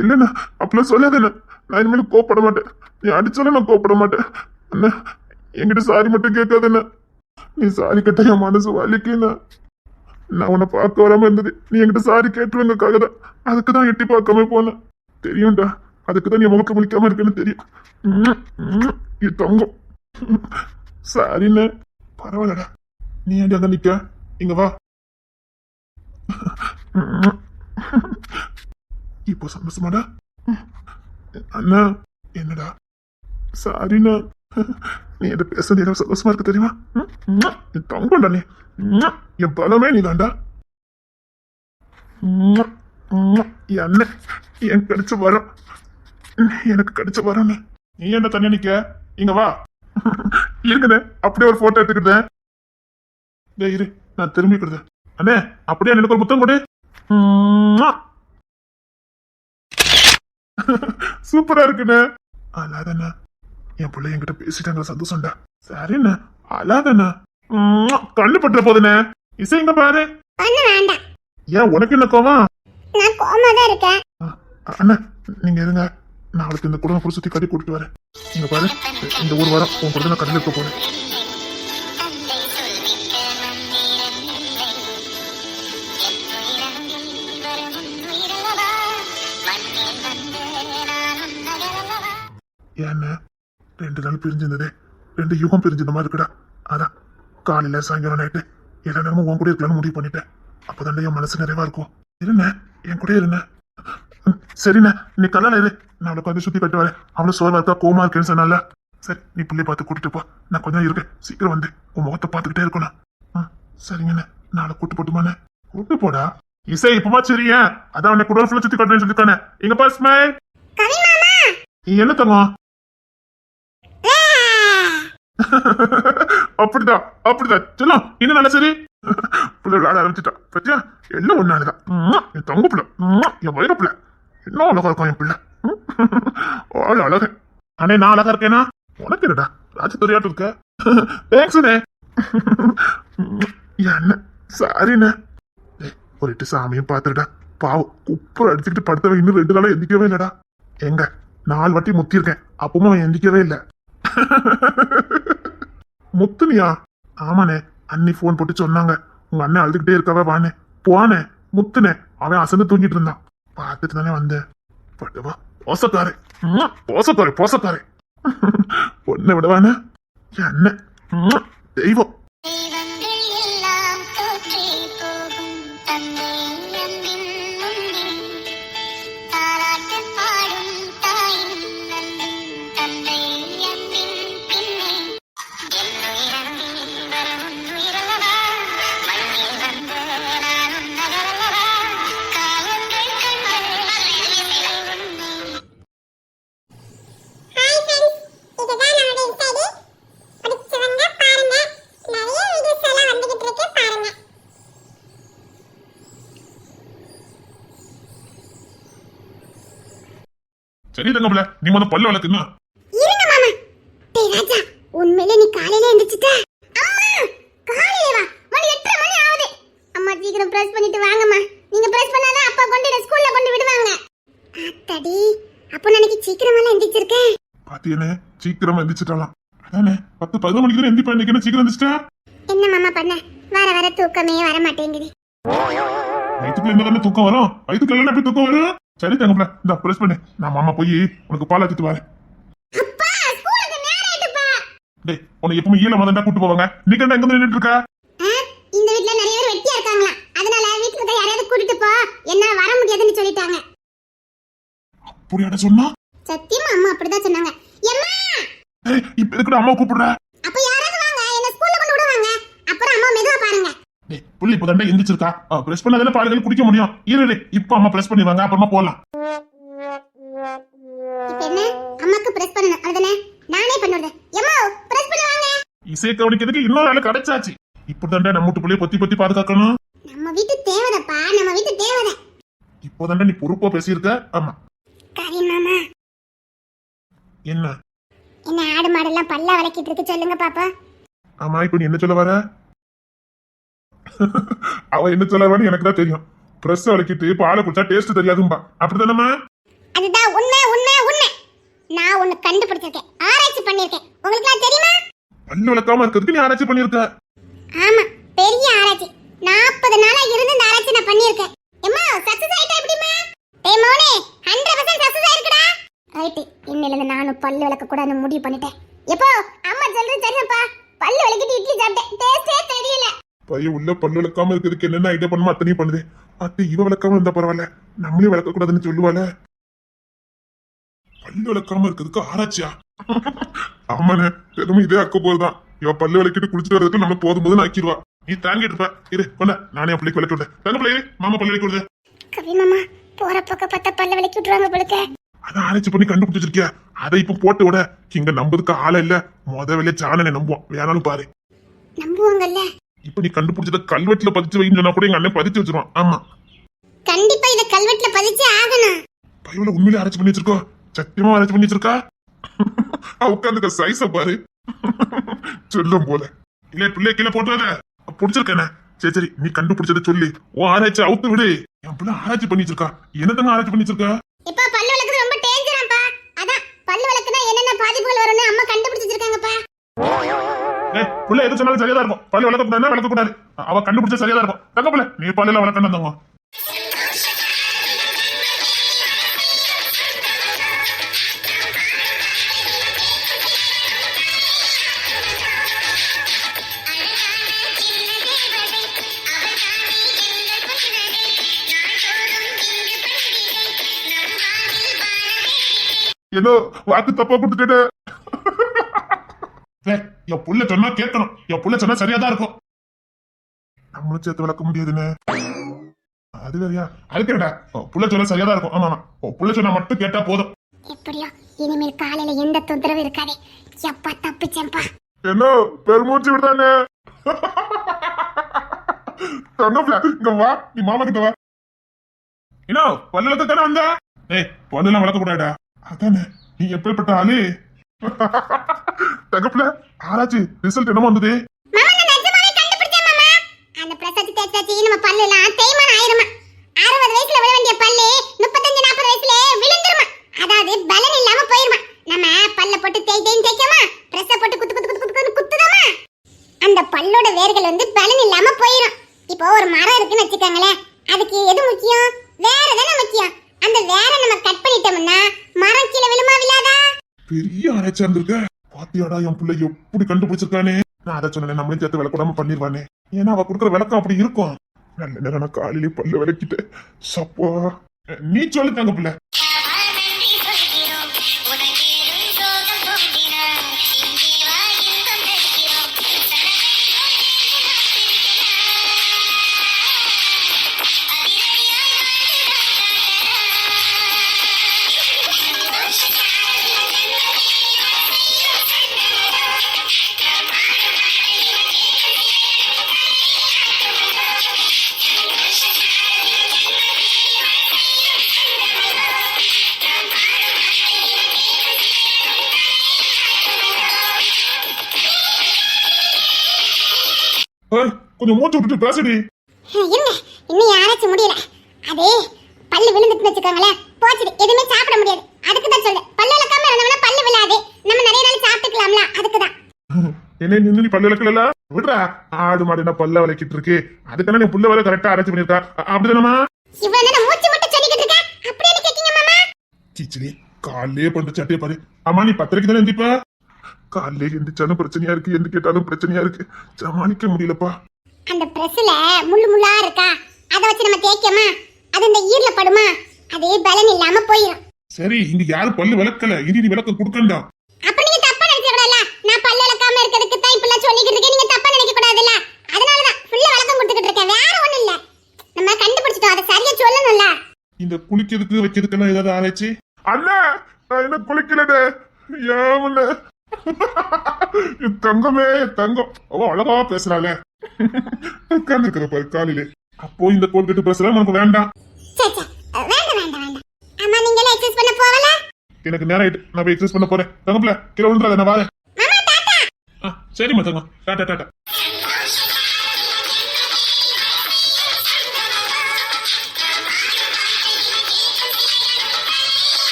இல்லைண்ணா அப்படிலாம் சொல்லாதண்ணா, நான் இனிமேல் கோப்பட மாட்டேன். நீ அடிச்சாலும் நான் கோப்பட மாட்டேன். அண்ணா என்கிட்ட சாரி மட்டும் கேட்காதண்ணா. நீ சாரி கேட்ட என் மனசு வலிக்குண்ணா. நான் உன்னை பார்க்க வராம இருந்தது நீ என்கிட்ட சாரி கேட்டுருவதுக்காக தான், அதுக்கு தான் எட்டி பார்க்காம போனேன். தெரியும்டா, அதுக்கு தான் நீ முகக்க முழிக்காம இருக்குன்னு தெரியும். இது தங்கம். சாரிண்ண. பரவாயில்லடா, நீ ஏன்டி அங்க நிக்க, இங்க வா. இப்போ சந்தோஷமாடா? அண்ணா என்னடா? சாரிண்ணா, நீ என்ன பேசுறது எனக்கு சந்தோஷமா இருக்கு தெரியுமா? என் தங்கம்டா நீ, என் பலமே நீ தான்டா. என் அண்ணன் என் கிடைச்ச வரம், எனக்கு கிடைச்ச வரம். நீ என்ன தனியா நிக்க, இங்க வா. இருக்குதே அப்படியே ஒரு போட்டோ எடுத்துக்கிட்டேன். இரு நான் திரும்பிக்கிடுதேன். அண்ணே அப்படியே எனக்கு ஒரு முத்தம் கொடு. சூப்பரா இருக்குண்ணே. அல்லாதண்ணா, என் பிள்ளை என்கிட்ட பேசிட்டாங்க, சந்தோஷம்டா. சரிண்ணா, அல்லாதண்ணா. கண்ணு பட்டுற போதுண்ணே. இசை இங்க பாரு. ஏன் உனக்கு என்ன கோவம்? அண்ணா நீங்க இருங்க, நான் அவளுக்கு இந்த குடும்பம் புடி சுத்தி கட்டி கூட்டிட்டு வரேன். இங்க பாரு, இந்த ஒரு வாரம் உன் கூட நான் கடையில் இருக்க போறேன். ஏன்னா 2 நாள் பிரிஞ்சிருந்ததே 2 யுகம் பிரிஞ்சிருந்த மாதிரி இருக்குடா. அதான் காலையில சாயங்காலம் நைட்டு எல்லா நேரமும் உன் கூட இருக்கலாம்னு முடிவு பண்ணிட்டேன். அப்பதான் என் மனசு நிறைவா இருக்கும். இருண்ண, என் கூட இருண்ண. சரிண்ண, நீ கல்லால இரு, நான் அவளை கொஞ்சம் சுத்தி கட்டு வரேன். அவளும் சோர்வா இருக்கா, கோமா இருக்கேன்னு சொன்னால. சரி நீ பிள்ளைய பார்த்து கூட்டிட்டு போ, நான் கொஞ்சம் இருக்கேன். சீக்கிரம் வந்து உன் முகத்தை பார்த்துக்கிட்டே இருக்கணும். சரிங்கண்ணே, நான் அவளை கூட்டு போட்டுமாண்ணே. கூட்டு போடா. இசை இப்பமா சரியா? அதான் உன்னை குடல் ஃபுல்லா சுத்தி காட்டுறேன்னு சொல்லிருக்கானே. எங்க பாஸ் ஸ்மைல். நீ என்ன தங்கம்? அப்படிதான் அப்படிதான் சொல்லும். இன்னும் நல்ல சரி. பிள்ளை விளையாட ஆரம்பிச்சுட்டா பத்தியா? எல்லாம் ஒன்னாலதான். என் தங்க பிள்ளை, என் வயிறு பிள்ளை, என்ன அழகா இருக்கும் என் பிள்ளை. அழக அண்ணே, நான் அழகா இருக்கேனா? உனக்கு என்னடா ராஜதுரியாட்டு இருக்க? தேங்க்ஸ்ண்ணே. அண்ணன் சாரிண்ணே. போயிட்டு சாமியும் பாத்துடா. பாவம் குப்பை அடிச்சுக்கிட்டு படுத்தவன் இன்னும் 2 நாளா எந்திக்கவே இல்லடா. எங்க 4 வாட்டி முத்திருக்கேன், அப்பவும் அவன் எந்திக்கவே இல்லை. முத்துனியா? ஆமாண்ணே, அண்ணி போன் போட்டு சொன்னாங்க உங்க அண்ணன் அழுதுகிட்டே இருக்கவே வானே. போனே முத்துனே, அவன் அசந்து தூங்கிட்டு இருந்தான். பார்த்துட்டு தானே வந்தேன். பட்டுவா போசக்காரே, போசக்காரே போசக்காரே. பொண்ணை விடவானே அண்ணன் தெய்வம். சரி தங்கப்பிள்ள, நீ முதல்ல பல்லு வளர்க்குன்னா. இருங்க மாமா. டேய் ராஜா, உண்மையிலே நீ காலையில எந்திரிச்சிட்ட? அம்மா, காலையில வா. மணி 8:30 மணி ஆகுது. அம்மா சீக்கிரம் பிரஷ் பண்ணிட்டு வாங்கம்மா. நீங்க பிரஷ் பண்ணாதான் அப்பா கொண்டு ஸ்கூல்ல கொண்டு விடுவாங்க. அத்தடி, அப்ப நாளைக்கு சீக்கிரமால எந்திரிச்சிருக்கேன். பாத்தியனே, சீக்கிரமா எந்திரிச்சிட்டாலாம். அதானே 10-11 மணிக்கு தான் எந்திரிப்பேன். இன்னைக்கு சீக்கிரம் எந்திரிச்சிட்டா? என்ன மாமா பண்ண? வர தூக்கமே வர மாட்டேங்குது. வயிற்றுக்குள்ள என்ன தானே தூக்கம் வரும்? வயிற்றுக்குள்ள எப்படி தூக்கம் வரும்? சரி தங்கப்பிள்ள, இந்த பிரஸ் பண்ணு. நான் மாமா போய் உனக்கு பால் ஆத்திட்டு வரேன். அப்பா, ஸ்கூலுக்கு நேரம் ஆயிடுப்பா. டேய், உன்னை எப்பவும் ஈழமா தான் கூட்டு போவாங்க. நீ கண்ட எங்க நின்னுட்டு இருக்க? இந்த வீட்ல நிறைய பேர் வெட்டியா இருக்காங்களா, அதனால வீட்டுல இருக்க யாரையாவது கூட்டிட்டு போ, என்ன வர முடியாதுன்னு சொல்லிட்டாங்க. அப்படியாட சொன்னா? சத்தியமா அம்மா அப்படிதான் சொன்னாங்க. எம்மா, டேய், இப்ப எதுக்குடா அம்மா கூப்பிடுற? அப்ப யாராவது வாங்க, என்ன ஸ்கூல்ல கொண்டு விடுவாங்க. அப்புறம் அம்மா மெதுவா பாருங்க. டேய், புள்ளி இப்ப தாண்டா எந்திரிச்சிருக்கா. பிரஸ் பண்ணாதானே பால்கள் குடிக்க முடியும். இரு, இப்ப அம்மா பிரஸ் பண்ணிடுவாங்க, அப்புறமா போலாம். இப்ப என்ன அம்மாக்கு பிரஸ் பண்ணணும், அதுதானே? நானே பண்ணுறேன். எம்மா, பிரஸ் பண்ணுவாங்க. இசையை கவனிக்கிறதுக்கு இன்னொரு ஆளு கிடைச்சாச்சு. இப்பதாண்டா நம்ம வீட்டு புள்ளைய பொத்தி பாதுகாக்கணும். நம்ம வீட்டு தேவதப்பா, நம்ம வீட்டு தேவதை. இப்போதாண்டா நீ பொறுப்பா பேசியிருக்க. ஆமா கரி மாமா. என்ன ஆடு மாடெல்லாம் பல்ல வளைக்கிட்டு இருக்கு, சொல்லுங்க பாப்பா. ஆமா, இப்ப நீ என்ன சொல்ல வர? அவ என்ன சொல்ல வரன்னு எனக்கு தான் தெரியும். பிரஸ் வளைக்கிட்டு பாலை குடிச்சா டேஸ்ட் தெரியாதும்பா. அப்படித்தானம்மா? அதுதான் உண்மை. நான் ஒண்ணு கண்டுபிடிச்சிருக்கேன், ஆராய்ச்சி பண்ணிருக்கேன். உங்களுக்கு தெரியுமா? பல்லு விளக்காம இருக்கிறதுக்கு நீ ஆராய்ச்சி பண்ணிருக்க? ஆமா, பெரிய ஆராய்ச்சி. 40 நாளா இருந்து இந்த ஆராய்ச்சி நான் பண்ணிருக்கேன். எம்மா, சக்சஸ் ஆயிட்டா எப்படிமா? டேய் மோனே, 100% சக்சஸ் ஆயிருக்குடா. ரைட், இன்னையில இருந்து நானும் பல்லு விளக்க கூடாதுன்னு முடிவு பண்ணிட்டேன். எப்போ அம்மா சொல்றது சரியாப்பா. பல்லு விளக்கிட்டு இட்லி சாப்பிட்டேன், டேஸ்டே தெரியல. பையன் உள்ள பல்லு விளக்காம இருக்கிறதுக்கு என்னென்ன ஐடியா பண்ணுமோ அத்தனையும் பண்ணுது. அத்தை இவ விளக்காம இருந்தா பரவாயில்ல, நம்மளே விளக்க கூடாதுன்னு சொல்லுவாள. பல்லு விளக்காம இருக்கிறதுக்கு ஆராய்ச்சியா? ஆமாண்ணே, தினமும் இதே அக்க போதுதான். இவ பல்லு விளக்கிட்டு குளிச்சுட்டு வரதுக்கு நம்ம போதும் ஆக்கிடுவா. நீ தாங்கிட்டு இருப்ப. இரு கொண்ட, நானே பிள்ளைக்கு விளக்கி விடுறேன். தங்க பிள்ளை, மாமா பல்லு விளக்கி விடுது. கவி மாமா, போற பக்கம் பார்த்தா பல்ல விளக்கி விட்டுருவாங்க போலுக்க. அதான் ஆராய்ச்சி பண்ணி கண்டுபிடிச்சிருக்கியா? அதை இப்ப போட்டு விட. இங்க நம்பதுக்கு ஆள இல்ல. வேலையை சாணனை நம்புவோம். வேணாலும் பாரு. நம்புவாங்கல்ல. இப்ப நீ கண்டுபிடிச்சத கல்வெட்டுல பதிச்சு வைன்னு சொன்னா கூட எங்க அண்ணன் பதிச்சு வச்சிருவான். ஆமா, கண்டிப்பா இத கல்வெட்டுல பதிச்சு ஆகணும். பையல உண்மையிலே ஆராய்ச்சி பண்ணி வச்சிருக்கோ? சத்தியமா ஆராய்ச்சி பண்ணி வச்சிருக்கா? உட்காந்துக்க சைஸ பாரு. சொல்லும் போல. இல்ல பிள்ளை கீழே போட்டுறாத. புடிச்சிருக்கேன. சரி, நீ கண்டுபிடிச்சத சொல்லி உன் ஆராய்ச்சி அவுத்து விடு. என் பிள்ளை ஆராய்ச்சி பண்ணி வச்சிருக்கா. என்னதாங்க ஆராய்ச்சி பண்ணி வச்சிருக்கா? இப்ப பல்லு விளக்குறது ரொம்ப டேஞ்சராப்பா. அதான் பல்லு விளக்குனா என்னென்ன பாதிப்புகள் வரும்னு அம்மா கண்டுபிடிச்சு வச்சிருக்காங்கப்பா. புள்ள எது சொன்னாலும் சரியா தான் இருக்கும். பல்லு விளக்க கூடாதுன்னா விளக்க கூடாது. அவ கண்டுபிடிச்சா சரியா தான் இருக்கும். தங்க பிள்ளை, நீ பல்லுல விளக்கணும் தங்க. ஏதோ வாக்கு தப்பா கொடுத்துட்டு. என் புள்ள சொன்னா கேட்கணும். என் புள்ள சொன்னா சரியா தான் இருக்கும். நம்மளும் சேர்த்து விளக்க முடியாதுன்னு அது வேறையா? அதுக்கு என்னடா புள்ள சொல்ல சரியாதான் இருக்கும். ஆமா ஆமா, புள்ள சொன்னா மட்டும் கேட்டா போதும். எப்படியோ இனிமேல் காலையில எந்த தொந்தரவு இருக்காதே. எப்பா தப்பிச்சேன்பா. என்ன பெருமூச்சு விடுதானே? தங்கப்ல இங்க வா, நீ மாமா கிட்ட வா. என்ன பல்லுலக்க தானே வந்தா? ஏய் பல்லுலாம் வளர்க்க கூடாடா. அதானே நீ எப்பேற்பட்ட ஆளு? தங்கப்ல ஆராய்ச்சி ரிசல்ட் என்னமா வந்தது? மாமா நான் நிஜமாவே கண்டுபிடிச்சேன் மாமா. அந்த பிரசாத் தேச்சாச்சி நம்ம பல்லுலாம் தேய்மானம் ஆயிருமா. 60 வயசுல விழ வேண்டிய பல்லு 35 40 வயசுல விழுந்துருமா. அதாவது பலன் இல்லாம போயிருமா. நம்ம பல்ல போட்டு தேய்க்காம பிரஷ போட்டு குத்துதாமா, அந்த பல்லோட வேர்கள் வந்து பலன் இல்லாம போயிடும். இப்போ ஒரு மரம் இருக்குன்னு வச்சுக்கோங்களேன், அதுக்கு எது முக்கியம்? வேற தானே முக்கியம். அந்த வேற நம்ம கட் பண்ணிட்டோம்னா மரம் கீழே விழுமா விழாதா? பெரிய ஆராய்ச்சியா இருந்திருக்க. பாத்தியாடா என் பிள்ளை எப்படி கண்டுபிடிச்சிருக்கானே. நான் அதை சொன்னேன், நம்மளையும் சேர்த்து விளக்கூடாம பண்ணிடுவானே. ஏன்னா அவ கொடுக்குற விளக்கம் அப்படி இருக்கும். நல்ல நேரம் நான் காலையிலே பல்ல விளக்கிட்டேன். சப்பா நீ சொல்லு தங்க பிள்ளை. கொஞ்சம் மூச்சு விட்டுட்டு பேசுடி. இருங்க, இன்னும் யாராச்சும் முடியல. அதே பல்லு விழுந்துட்டு வச்சுக்கோங்களேன், போச்சு, எதுவுமே சாப்பிட முடியாது. அதுக்கு தான் சொல்றேன், பல்லு விளக்காம இருந்தோம்னா பல்லு விழாது. நம்ம நிறைய நாள் சாப்பிட்டுக்கலாம்ல, அதுக்கு தான். என்ன நின்று நீ பல்லு விளக்கல விடுறா. ஆடு மாடு என்ன பல்ல விளக்கிட்டு இருக்கு? அதுக்கான நீ புள்ள வேலை கரெக்டா அரைச்சு பண்ணிருக்கா. அப்படிதானமா? இவ்வளவு நேரம் மூச்சு மட்டும் சொல்லிக்கிட்டு இருக்க, அப்படியே கேக்கீங்க மாமா? சீச்சலி காலையே பண்ற சட்டையை பாரு. ஆமா நீ 10:30 தானே எந்திப்பா? காலையே எந்திரிச்சாலும் பிரச்சனையா இருக்கு, எந்த கேட்டாலும் பிரச்சனையா இருக்கு. சமாளிக்க முடியலப்பா. அந்த பிரஸ்ல முள்ளு முள்ளா இருக்கா, அத வச்சு நம்ம தேய்க்கமா, அது இந்த ஈர்ல படுமா, அது பலன் இல்லாம போயிடும். சரி இங்க யாரும் பல்லு விளக்கல, இனி நீ விளக்க கொடுக்கண்டா. அப்ப நீங்க தப்பா நினைக்க கூடாதுல. நான் பல்லு விளக்காம இருக்கிறதுக்கு தான் இப்ப எல்லாம் சொல்லிக்கிட்டு இருக்கேன். நீங்க தப்பா நினைக்க கூடாதுல்ல. அதனால தான் ஃபுல்லா விளக்கம் கொடுத்துக்கிட்டு இருக்கேன். வேற ஒண்ணும் இல்ல. நம்ம கண்டுபிடிச்சிட்டோம், அதை சரியா சொல்லணும்ல. இந்த குளிக்கிறதுக்கு வைக்கிறதுக்கெல்லாம் ஏதாவது ஆராய்ச்சி? அண்ணா நான் என்ன குளிக்கலடே. ஏமண்ண தங்கமே தங்கம். அவ அழகா பேசுறாளே. உட்கார்ந்துருக்கிற பாரு காலையிலே. அப்போ இந்த கோல்கட்டு பேசுறா நமக்கு வேண்டாம். வேண்டாம். அம்மா நீங்க எல்லாம் எக்ஸசைஸ் பண்ண போவல? எனக்கு நேரம் ஆயிட்டு, நான் போய் எக்ஸசைஸ் பண்ண போறேன். தங்கப்ல கீழே விழுந்துறாத, நான் வரேன். மாமா டாடா. சரிம்மா தங்கம், டாடா டாடா.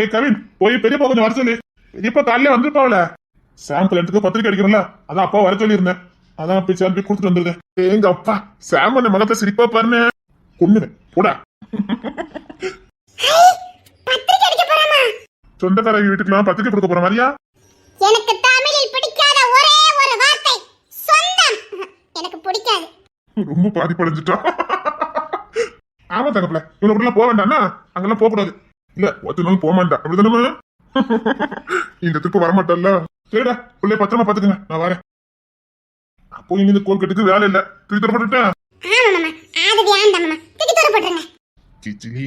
ஏய் கவின், போய் பெரியப்பா கொஞ்சம் வர சொல்லு. பெரியப்பா காலையில வந்துருப்பாவல. சாம் கல்யாணத்துக்கு பத்திரிக்கை அடிக்கிறோம்ல, அதான் அப்பா வர சொல்லி இருந்தேன். அதான் போய் சாம்பி கொடுத்துட்டு வந்துருந்தேன். எங்க அப்பா சாம் அந்த மகத்தை சிரிப்பா பாருன்னு கொன்னுவேன் போடா. பத்திரிக்கை அடிக்க போறமா? சொந்தக்காரங்க வீட்டுக்குலாம் பத்திரிக்கை கொடுக்க போற மாதிரியா? எனக்கு தமிழில் பிடிக்காத ஒரே ஒரு வார்த்தை சொந்தம். எனக்கு பிடிக்காது. ரொம்ப பாதிப்படைஞ்சிட்டா. ஆமா தங்கப்பல, இவ்வளவு கூட போக வேண்டாம்னா அங்கெல்லாம் போக கூடாது. இல்ல ஒருத்த நாள் போக மாட்டா, அப்படிதானே? இந்த திருப்ப வரமாட்டல்ல. சரிடா, பிள்ளைய பத்திரமா பாத்துக்கங்க, நான் வரேன். அப்போ இனி இந்த கோல்கட்டுக்கு வேலை இல்ல, தூக்கி தர போட்டுட்டேன். ஆமா மாமா, அது வேண்டாம் மாமா, தூக்கி தர போட்டுருங்க. கிச்சிலி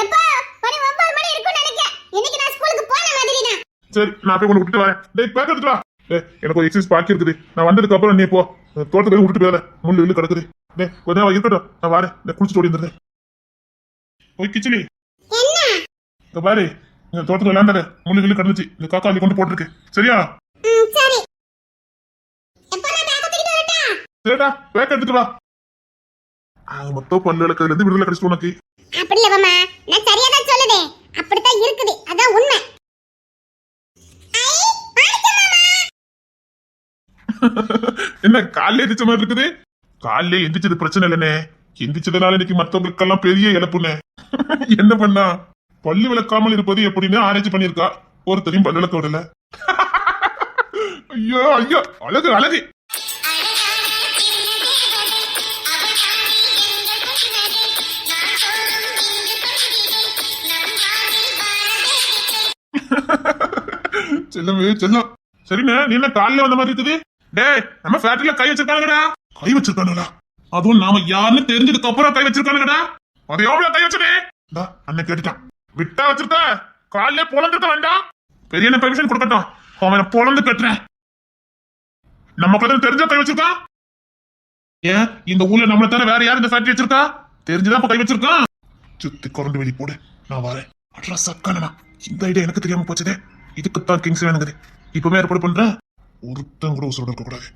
எப்பா மணி 9 மணி இருக்கும்னு நினைக்கிறேன். இன்னைக்கு நான் ஸ்கூலுக்கு போன மாதிரி தான். சரி, நான் போய் கொண்டு விட்டுட்டு வரேன். டேய் பேக் எடுத்துட்டு வா. டேய் எனக்கு ஒரு எக்ஸசைஸ் பாக்கி இருக்குது, நான் வந்ததுக்கு அப்புறம் நீ போ. தோட்டத்துக்கு விட்டுட்டு போயிட, முள்ளு இல்லு கிடக்குது. டேய் கொஞ்ச நேரம் இருக்கட்டும், நான் வரேன். குளிச்சுட்டு ஓடி வந்துடுறேன். ஓய் கிச்சிலி, என்ன இந்த பாரு, இந்த தோட்டத்துல விளையாண்டாரு, முள்ளு கிள்ளு கிடந்துச்சு, இந்த காக்கா அள்ளி கொண்டு போட்டுருக்கு. சரியா? சரி. எப்பா நான் பேக் தூக்கிட்டு வரட்டா? சரிடா, பேக் எடுத்துட்டு வா. மொத்தம் பல்லு விளக்குல இருந்து விடுதலை கிடைச்சிட்டு உனக்கு. அப்படி இல்ல மாமா, நான் சரியா தான் சொல்லுதே. அப்படித்தான் இருக்குது, அதான் உண்மை. என்ன காலையில எந்திரிச்ச மாதிரி இருக்குது? காலையில எந்திரிச்சது பிரச்சனை இல்லைண்ணே, எந்திரிச்சதுனால இன்னைக்கு மத்தவங்களுக்கெல்லாம் பெரிய இழப்புண்ணே. என்ன பண்ணா? பல்லு விளக்காமல் இருப்பது எப்படின்னு ஆராய்ச்சி பண்ணிருக்கா. ஒருத்தரையும் பல்லு விளக்க விடல. ஐயோ ஐயோ, அழகு அழகு. செல்லமே செல்லம். சரிண்ணே, நீ என்ன காலையில வந்த மாதிரி இருக்குது? டேய், நம்ம ஃபேக்டரியில கை வச்சிருக்கானுங்கடா. கை வச்சிருக்கானுங்களா? அதுவும் நாம யாருன்னு தெரிஞ்சதுக்கு அப்புறம் கை வச்சிருக்கானுங்கடா. அது எவ்வளவு கை வச்சனே? அண்ணன் கேட்டுட்டான். விட்டா வச்சிருக்க, காலையில பொழந்துக்க வேண்டாம். பெரிய பெர்மிஷன் கொடுக்கட்டும், அவனை பொழந்து கட்டுறேன். நம்ம கதை தெரிஞ்ச கை வச்சிருக்கான். ஏன் இந்த ஊர்ல நம்மள தானே வேற யாரும் இந்த ஃபேக்டரி வச்சிருக்கா? தெரிஞ்சுதான் இப்ப கை வச்சிருக்கான். சுத்தி குறண்டு வெளி போடு, நான் வரேன். அட்ரா சக்கானா, இந்த ஐடியா எனக்கு தெரியாம போச்சதே. இதுக்குத்தான் கிங்ஸ் வேணுங்குது. இப்பவே ஏற்பாடு பண்றேன். ஒருத்தன் கூட உசுரோட இருக்க கூடாது.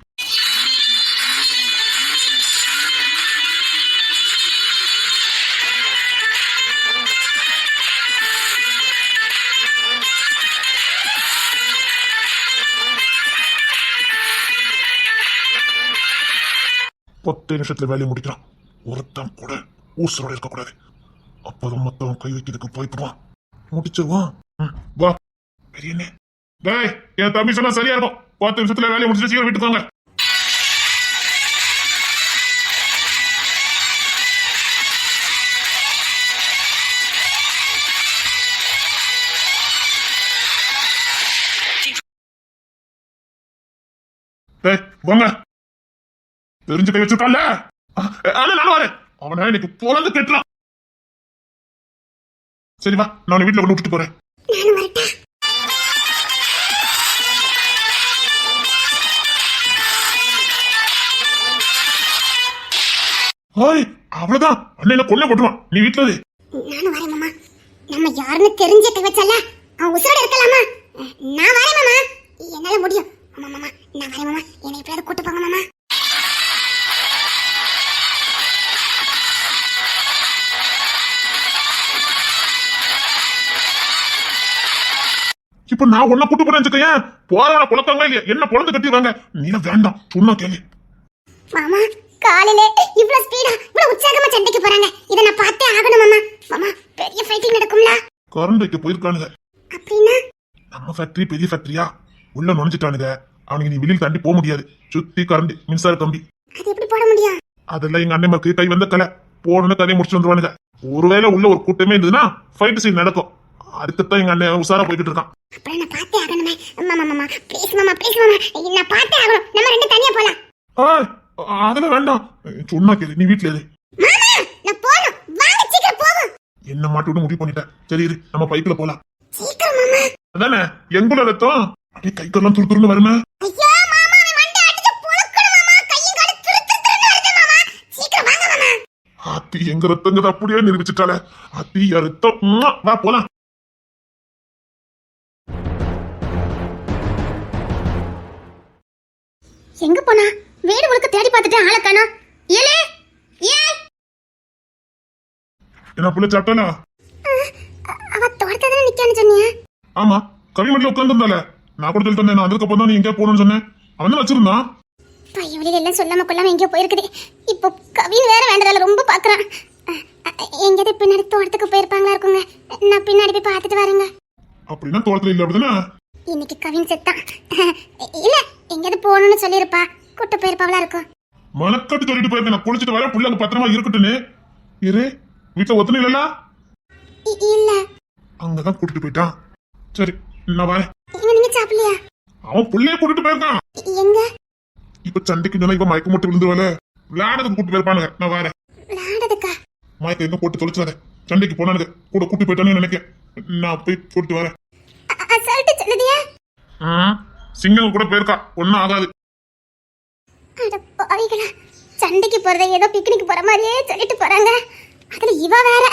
பத்து நிமிஷத்துல வேலையை முடிக்கிறான். ஒருத்தன் கூட ஊசரோட இருக்கக்கூடாது. அப்பதான் மத்தவன் கை வைக்கிறதுக்கு பயப்படுவான். முடிச்சிருவான். வா பெரியண்ணே. டேய், என் தம்பி சொன்னா சரியா இருக்கும். 10 நிமிஷத்துல வேலையை முடிச்சு சீக்கிரம் வீட்டுக்கு வாங்க. டேய் வாங்க. தெரிஞ்ச கை வச்சிருக்கான்ல, நானும் வரேன். அவனை இன்னைக்கு பொழந்து கெட்டலாம். சரி வா, நான் வீட்டுல கொண்டு விட்டுட்டு போறேன். அவ்வளவுதான், அண்ணன் கொல்ல போட்டுருவான். நீ வீட்டுல நானும் வரேன் மாமா. நம்ம யாருன்னு தெரிஞ்ச கை வச்சல, அவன் உசுரோட இருக்கலாமா? நான் வரேன் மாமா, என்னால முடியும். மாமா மாமா நான் வரேன் மாமா, என்னை எப்படியாவது கூட்டு போங்க மாமா. இப்ப நான் உன்ன கூட்டு போறேன் வச்சுக்கேன். போறவன புழக்கங்க இல்லையா, என்ன பொழந்து கட்டிடுவாங்க. நீ வேண்டாம், சொன்னா கேளு. மாமா காலையில இவ்வளவு ஸ்பீடா இவ்வளவு உற்சாகமா சண்டைக்கு போறாங்க. இத நான் பார்த்தே ஆகணும் மாமா. மாமா பெரிய ஃபைட்டிங் நடக்கும்ல. கரண்ட் வைக்க போயிருக்கானுங்க. அப்படினா நம்ம ஃபேக்டரி பெரிய ஃபேக்டரியா, உள்ள நுழைஞ்சிட்டானுங்க. அவனுக்கு நீ வெளியில தாண்டி போக முடியாது. சுத்தி கரண்ட் மின்சார கம்பி. அது எப்படி போட முடியும்? அதெல்லாம் எங்க அண்ணன் மக்கள் கை வந்த கலை போடணும். கதையை முடிச்சு வந்துருவானுங்க. ஒருவேளை உள்ள ஒரு கூட்டமே இருந்ததுன்னா ஃபைட் சீன் நடக்கும். அதுக்குத்தான் எங்க அண்ணன் உசாரா போய்கிட்டு இருக்கான். அப்புறம் நான் பார்த்தே ஆகணுமே. மாமா மாமா ப்ளீஸ் மாமா ப்ளீஸ் மாமா, நான் பார்த்தே ஆகணும். நம்ம ரெண்டு தனியா போலாம். அதெல்லாம் வேண்டாம், சொன்னா கேளு. நீ வீட்டுல இரு. மாமா நான் போறோம், வாங்க சீக்கிரம் போவோம். என்ன மாட்டி விட்டு முடிவு பண்ணிட்டேன். சரி இரு, நம்ம பைக்ல போலாம். சீக்கிரம் மாமா. அதானே எங்குள்ள ரத்தம் அப்படியே கை கால்லாம் துரு துருன்னு வருமே. ஐயோ மாமா அவன் மண்டை அடிச்சு புளக்கணும் மாமா, கையும் காலும் துரு துருன்னு வருது மாமா. சீக்கிரம் வாங்க மாமா. ஆத்தி எங்க ரத்தங்கத அப்படியே நிரூபிச்சிட்டாளே. ஆத்தி ரத்தம். வா போலாம். எங்க போனா? வீடு முழுக்க தேடி பார்த்துட்டு ஆளை காணோம். ஏலே ஏ என்ன புள்ள சாப்பிட்டானா? அவ தோட்டத்துல நிக்கான்னு சொன்னியா? ஆமா, கவிமண்ல உட்கார்ந்திருந்தால. நான் கூட சொல்லிட்டு நான் அதுக்கு அப்புறம் தான் நீ எங்க போகணும்னு சொன்னேன். அவன் தான் வச்சிருந்தான். பையவழியில எல்லாம் சொல்லாம கொள்ளாம எங்கேயோ போயிருக்குது. இப்போ கவின் வேற வேண்டதால ரொம்ப பாக்குறான். எங்கேயாவது பின்னாடி தோட்டத்துக்கு போயிருப்பாங்களா இருக்குங்க. நான் பின்னாடி போய் பார்த்துட்டு வரேங்க. அப்படின்னா தோட்டத்துல இல்ல அப்படிதானே? இன்னைக்கு கவின் செத்தான். இல்ல எங்கேயாவது போகணும்னு சொல்லிருப்பா, கூட்டு போயிருப்பாவளா இருக்கும். மனக்கட்டு சொல்லிட்டு போயிருக்கேன். நான் குளிச்சுட்டு வரேன், புள்ள அங்க பத்திரமா இருக்கட்டுன்னு. இரு, வீட்டுல ஒத்தனை இல்லல? இல்ல, அங்கதான் கூட்டிட்டு போயிட்டான். சரி நான் வரேன். நீங்க சாப்பிடலையா? அவன் புள்ளைய கூட்டிட்டு போயிருக்கான். எங்க? இப்ப சண்டைக்கு சொன்னா இவன் மயக்க மட்டும் விழுந்துருவாள, விளையாடுறதுக்கு கூட்டு போயிருப்பானுங்க. நான் வரேன். விளையாடுறதுக்கா? மயக்க எங்க போட்டு தொலைச்சாத. சண்டைக்கு போனானுங்க, கூட கூட்டி போயிட்டானு நினைக்கிறேன். நான் போய் கூட்டிட்டு வரேன். அசால்ட்டு சொல்லுதியா? சிங்கம் கூட போயிருக்கா, ஒன்னும் ஆகாது. அட பாவிகளா, சண்டைக்கு போறதை ஏதோ பிக்னிக் போற மாதிரியே சொல்லிட்டு போறாங்க. அதுல இவ வேற.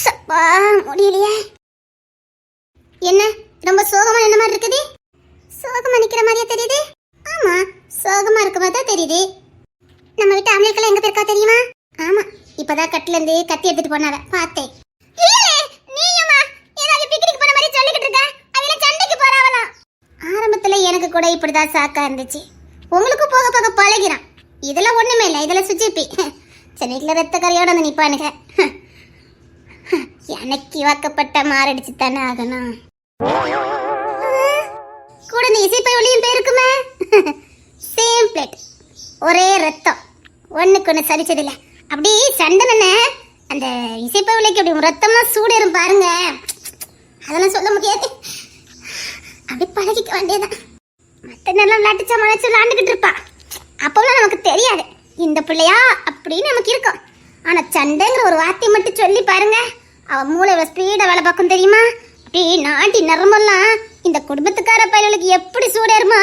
சப்பா முடியலையே. என்ன ரொம்ப சோகமா என்ன மாதிரி இருக்குது? சோகமா நிக்கிற மாதிரியே தெரியுது. ஆமா, சோகமா இருக்க மாதிரி தான் தெரியுது. நம்ம வீட்டு அமெரிக்கால எங்க போயிருக்கா தெரியுமா? ஆமா, இப்பதான் கட்டில இருந்து கத்தி எடுத்துட்டு போனாவ பார்த்தேன். ஆரம்பத்துல எனக்கு கூட இப்படிதான் சாக்கா இருந்துச்சு. உங்களுக்கு போக போக பழகிறான். இதெல்லாம் ஒண்ணுமே இல்லை, இதெல்லாம் சுச்சிப்பி. சென்னைக்குள்ள ரத்த கரையோட வந்து நிப்பானுங்க. எனக்கு வாக்கப்பட்ட மாரடிச்சு தானே ஆகணும். கூட இந்த இசைப்பை ஒளியும் பேருக்குமே. சேம் பிளேட், ஒரே ரத்தம், ஒண்ணுக்கு ஒண்ணு சரிச்சதில்லை. அப்படி சண்டன அந்த இசைப்பை ஒளிக்கு அப்படி ரத்தம்லாம் சூடேறும் பாருங்க. அதெல்லாம் சொல்ல முடியாது. அப்படி பழகிக்க வேண்டியதான். மத்த நேரம் விளையாட்டு சமாளிச்சு விளையாண்டுக்கிட்டு இருப்பா. அப்போலாம் நமக்கு தெரியாது இந்த பிள்ளையா அப்படின்னு நமக்கு இருக்கும். ஆனா சண்டைங்கிற ஒரு வார்த்தை மட்டும் சொல்லி பாருங்க, அவ மூளை ஸ்பீடா வேலை பார்க்கும் தெரியுமா? அப்படியே நாட்டி நரம்பெல்லாம் இந்த குடும்பத்துக்கார பயலுக்கு எப்படி சூடேறுமோ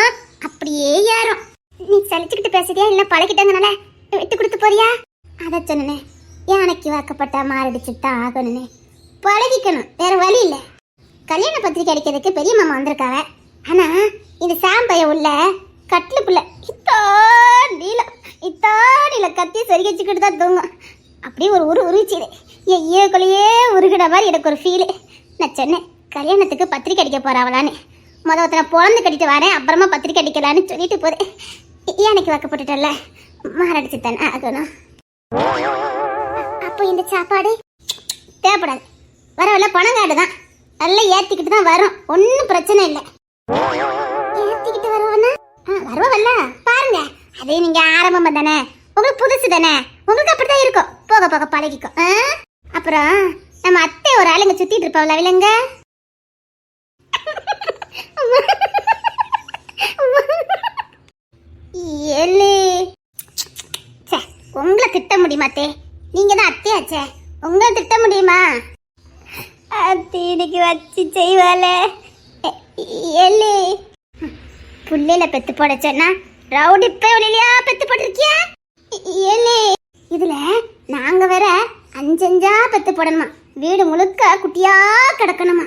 அப்படியே ஏறும். நீ சலிச்சுக்கிட்டு பேசுறியா இல்ல பழகிட்டங்கனால விட்டு கொடுத்து போறியா? அத சொன்னே, யானைக்கு வாக்கப்பட்ட மாரடிச்சு தான் ஆகணும்னு பழகிக்கணும், வேற வழி இல்ல. கல்யாண பத்திரிக்கை அடிக்கிறதுக்கு பெரிய மாமா வந்திருக்காவ. ஆனா இந்த சாம்பைய உள்ள கட்டிலுக்குள்ள இத்தாடியில கத்தி சொருகிச்சுக்கிட்டு தான் தூங்கும். அப்படியே ஒரு உருவிச்சிடு என் ஈரக்குள்ளேயே உருகிட மாதிரி எனக்கு ஒரு ஃபீலு. நான் சொன்னேன் கல்யாணத்துக்கு பத்திரிக்கை அடிக்க போறாவலான்னு. ஒருத்தனை பொழந்து கட்டிட்டு வரேன், அப்புறமா பத்திரிக்கை அடிக்கலான்னு சொல்லிட்டு போறேன். எனக்கு வாக்கப்பட்டுட்டல மாரடிச்சு தானே ஆகணும். அப்போ இந்த சாப்பாடு தேவைப்படாது, வரவில்ல பணங்காடு தான், நல்லா ஏத்திக்கிட்டு தான் வரும், ஒன்றும் பிரச்சனை இல்லை. ஏத்திக்கிட்டு வருவோன்னா வருவல்ல பாருங்க, அதே நீங்க ஆரம்பம் தானே, உங்களுக்கு புதுசு தானே, உங்களுக்கு அப்படித்தான் இருக்கும், போக போக பழகிக்கும். அப்புறம் நம்ம அத்தை ஒரு ஆளுங்க சுத்திட்டு இருப்பாவில விலங்க, உங்களை திட்ட முடியுமாத்தே? நீங்க தான் அத்தையாச்சே, உங்களை திட்ட முடியுமா? அத்தி இன்னைக்கு வச்சு செய்வாள எல்லி புள்ளையில பெத்து போட சொன்னா ரவுடி பேவலியா பெத்து போட்டிருக்கியா எல்லி? இதுல நாங்க வேற அஞ்சஞ்சா பெத்து போடணுமா, வீடு முழுக்க குட்டியா கிடக்கணுமா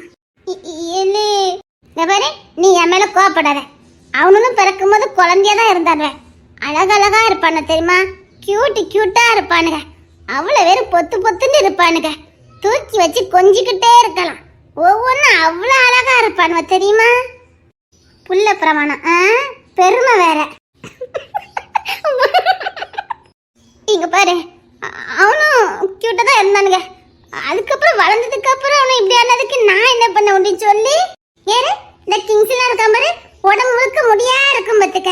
எல்லி? பாரு நீ என் மேல கோவப்படாத, அவனும் பிறக்கும் போது குழந்தையா தான் இருந்தானுவ, அழகழகா இருப்பானு தெரியுமா, கியூட்டா இருப்பானுங்க, அவ்வளவு பேரும் பொத்து பொத்துன்னு இருப்பானுங்க, தூக்கி வச்சு கொஞ்சிக்கிட்டே இருக்கலாம், ஒவ்வொன்றும் அவ்வளோ அழகா இருப்பானுவ தெரியுமா? புள்ள பிரமாணம் பெருமை வேற. இங்க பாரு அவனும் கியூட்டா தான் இருந்தானுங்க, அதுக்கப்புறம் வளர்ந்ததுக்கு அப்புறம் அவனை இப்படி ஆனதுக்கு நான் என்ன பண்ண முடியும் சொல்லி? ஏறு இந்த கிங்ஸ்லாம் இருக்கா பாரு, உடம்பு முழுக்க முடியா இருக்கும் பத்துக்க,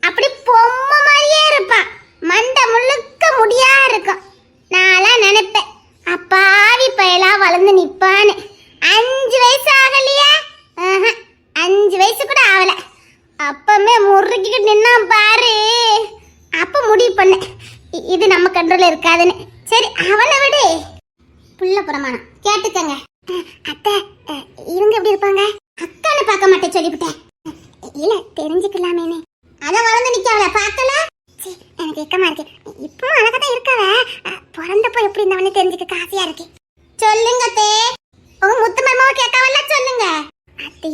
அப்படி பொம்மை மாதிரியே இருப்பான், மண்டை முழுக்க முடியா இருக்கும். நான்லாம் நினைப்பேன் அப்பாவி பயலா வளர்ந்து நிப்பான்னு. 5 வயசு ஆகலையா? 5 வயசு கூட ஆகல, அப்பமே முறுக்கிக்கிட்டு நின்னா பாரு. அப்ப முடிவு பண்ண இது நம்ம கண்ட்ரோல்ல இருக்காதுன்னு. சரி அவனை விடு, புள்ள பிரமாணம் கேட்டுக்கங்க. அத்தை இவங்க எப்படி இருப்பாங்க? அக்கான்னு பார்க்க மாட்டேன் சொல்லிவிட்டேன். இல்ல தெரிஞ்சுக்கலாமேனே, அதான் வளர்ந்து நிக்கவள பார்க்கல. எனக்கு இக்கமா இருக்கு, இப்பவும் அழகா தான் இருக்காவ, பிறந்தப்போ எப்படி இருந்தவனே தெரிஞ்சுக்க ஆசையா இருக்கு. சொல்லுங்க அத்தே, உங்க முத்து மாமாவை கேட்காவல்ல சொல்லுங்க. அத்தை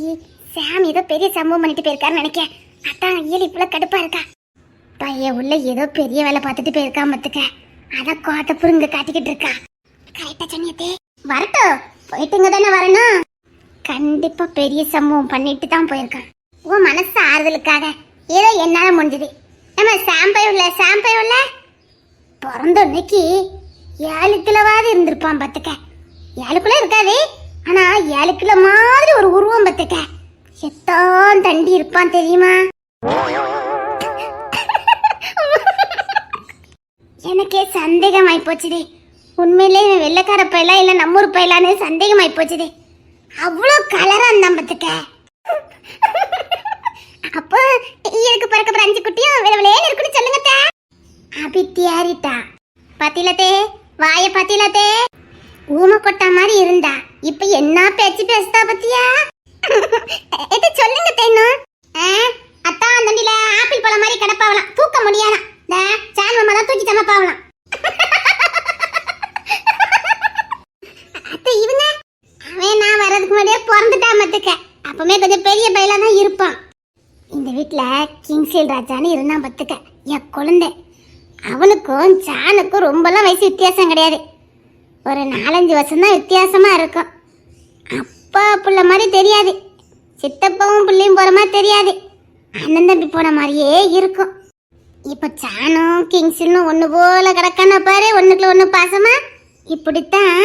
சாமி ஏதோ பெரிய சம்பவம் பண்ணிட்டு போயிருக்காருன்னு நினைக்கிறேன், அதான் ஈழி இப்ப கடுப்பா இருக்கா. பையன் உள்ள ஏதோ பெரிய வேலை பார்த்துட்டு போயிருக்கா மத்துக்க, அதான் கோட்டை புருங்க காட்டிக்கிட்டு இருக்கா. கரெக்டா சொன்னியத்தே, வரட்டும், போயிட்டுங்க தானே வரணும். கண்டிப்பா பெரிய சம்பவம் பண்ணிட்டு தான் போயிருக்கான். உன் மனசு ஆறுதலுக்காக ஏதோ என்னால முடிஞ்சது. நம்ம சாம்பையுள்ள பிறந்த அன்னைக்கு 7 கிலோவாவது இருந்திருப்பான் பத்துக்க. 7 கிலோ இருக்காது, ஆனா 7 கிலோ மாதிரி ஒரு உருவம் பத்துக்க, எத்தான் தண்டி இருப்பான் தெரியுமா? எனக்கே சந்தேகமாய் போச்சுதே, உண்மையிலே இவன் வெள்ளைக்கார பையலா இல்ல நம்மூர் பையலான்னு சந்தேகமாய் போச்சுதே, அவ்வளோ கலரா இருந்தான் பத்துக்க. அப்போ எனக்கு பிறக்க 5 குட்டியும் விளவிலேன்னு இருக்குன்னு சொல்லுங்க. அபித்தியாரிட்டா பாத்திலத்தே, வாய பாத்திலத்தே, ஊம கொட்டா மாதிரி இருந்தா இப்ப என்ன பேச்சு பேசுதா பத்தியா? எது சொல்லுங்க தேனோ. அத்தா அந்த ஆப்பிள் பழம் மாதிரி கிடப்பாவலாம், தூக்க முடியாதான், சான் மாமா தான் தூக்கி சமப்பாவலாம். அத்தை இவங்க அவன் நான் வர்றதுக்கு முன்னாடியே பிறந்துட்டா மத்துக்க, அப்பவுமே கொஞ்சம் பெரிய பையலா தான் இருப்பான். இந்த வீட்டுல கிங்ஸ்லேல் ராஜான்னு இருந்தான் பத்துக்க, என் குழந்தை. அவனுக்கும் சானுக்கும் ரொம்பலாம் வயசு வித்தியாசம் கிடையாது, ஒரு 4-5 வருஷம் தான் வித்தியாசமா இருக்கும். அப்பா புள்ள மாதிரி தெரியாது, சித்தப்பாவும் பிள்ளையும் போற மாதிரி தெரியாது, அண்ணன் தம்பி போன மாதிரியே இருக்கும். இப்ப சானும் கிங்ஸ்லும் ஒண்ணு போல கிடக்கான பாரு, ஒண்ணுக்குள்ள ஒண்ணு பாசமா. இப்படித்தான்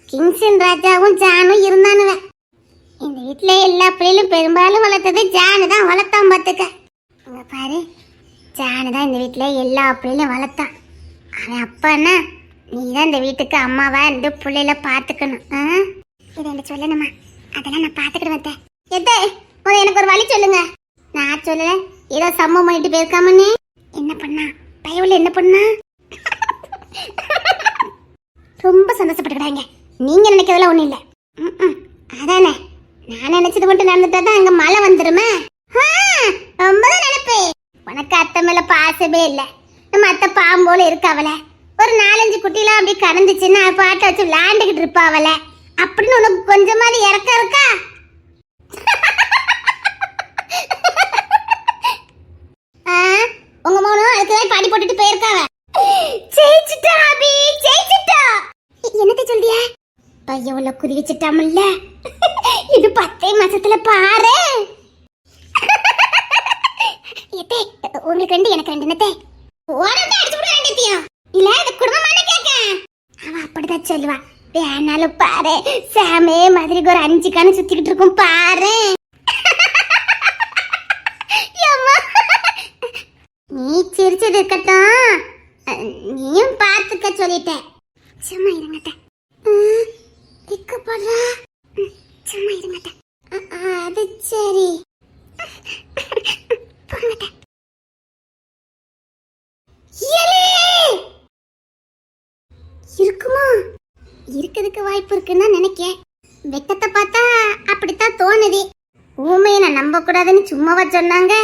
கிங்ஸ்லின் ராஜாவும் ஜானும் இருந்தானுவன். இந்த வீட்டுல எல்லா பிள்ளைகளும் பெரும்பாலும் வளர்த்தது ஜானு தான் வளர்த்தான் பார்த்துக்க. இங்க பாரு, ஜானு தான் இந்த வீட்டுல எல்லா பிள்ளைகளும் வளர்த்தான். அவன் அப்பான்னா நீ தான் இந்த வீட்டுக்கு அம்மாவா இருந்து பிள்ளைல பாத்துக்கணும். இதை என்ன சொல்லணுமா? அதெல்லாம் நான் பாத்துக்கிட்டு வந்தேன். எதே எனக்கு ஒரு வழி சொல்லுங்க. நான் சொல்லல, ஏதோ சம்மம் பண்ணிட்டு போயிருக்காமன்னு. என்ன பண்ணா பயவுல, என்ன பண்ணா? ரொம்ப சந்தோஷப்பட்டுக்கிறாங்க. நீங்க நினைக்கிறதுல ஒண்ணும் இல்ல. அதானே, நான் நினைச்சது மட்டும் நடந்துட்டா தான் அங்க மழை வந்துருமே. ரொம்பதான் நினைப்பே. உனக்கு அத்தை மேல பாசமே இல்ல. நம்ம அத்தை பாம்போல இருக்காவல. ஒரு 4-5 குட்டிலாம் அப்படி கடந்துச்சுன்னா பாட்டை வச்சு விளையாண்டுகிட்டு இருப்பாவல. அப்படின்னு உனக்கு கொஞ்சமாவது இறக்கம் இருக்கா? உங்க மௌனம் அதுக்குதான் பாடி போட்டுட்டு போயிருக்காவ. ஜெயிச்சிட்டா அபி, ஜெயிச்சிட்டா. என்னத்தை சொல்றிய? பையன் உள்ள குதி வச்சிட்டாமல்ல. இது 10 மாசத்துல பாரு. எத்தே, உங்களுக்கு 2 எனக்கு 2 என்னத்தே? ஓரத்தை அடிச்சு விட வேண்டியதியா? இல்ல இது குடும்பமான கேக்க. அவ அப்படிதான் சொல்லுவா. வேணாலும் பாரு, சாமே மாதிரி ஒரு 5 கணு சுத்திக்கிட்டு இருக்கும் பாரு. நீ சிரிச்சது இருக்கட்டும், நீயும் பார்த்துக்க சொல்லிட்டேன். சும்மா இருங்கட்ட. இக்கப்படுற. சும்மா இருங்கட்ட. அது சரி. போங்கட்ட. இருக்குமா? இருக்கிறதுக்கு வாய்ப்பு இருக்குன்னு நினைக்கேன். வெக்கத்தை பார்த்தா அப்படித்தான் தோணுது. ஊமையை நான் நம்ப கூடாதுன்னு சும்மாவா சொன்னாங்க?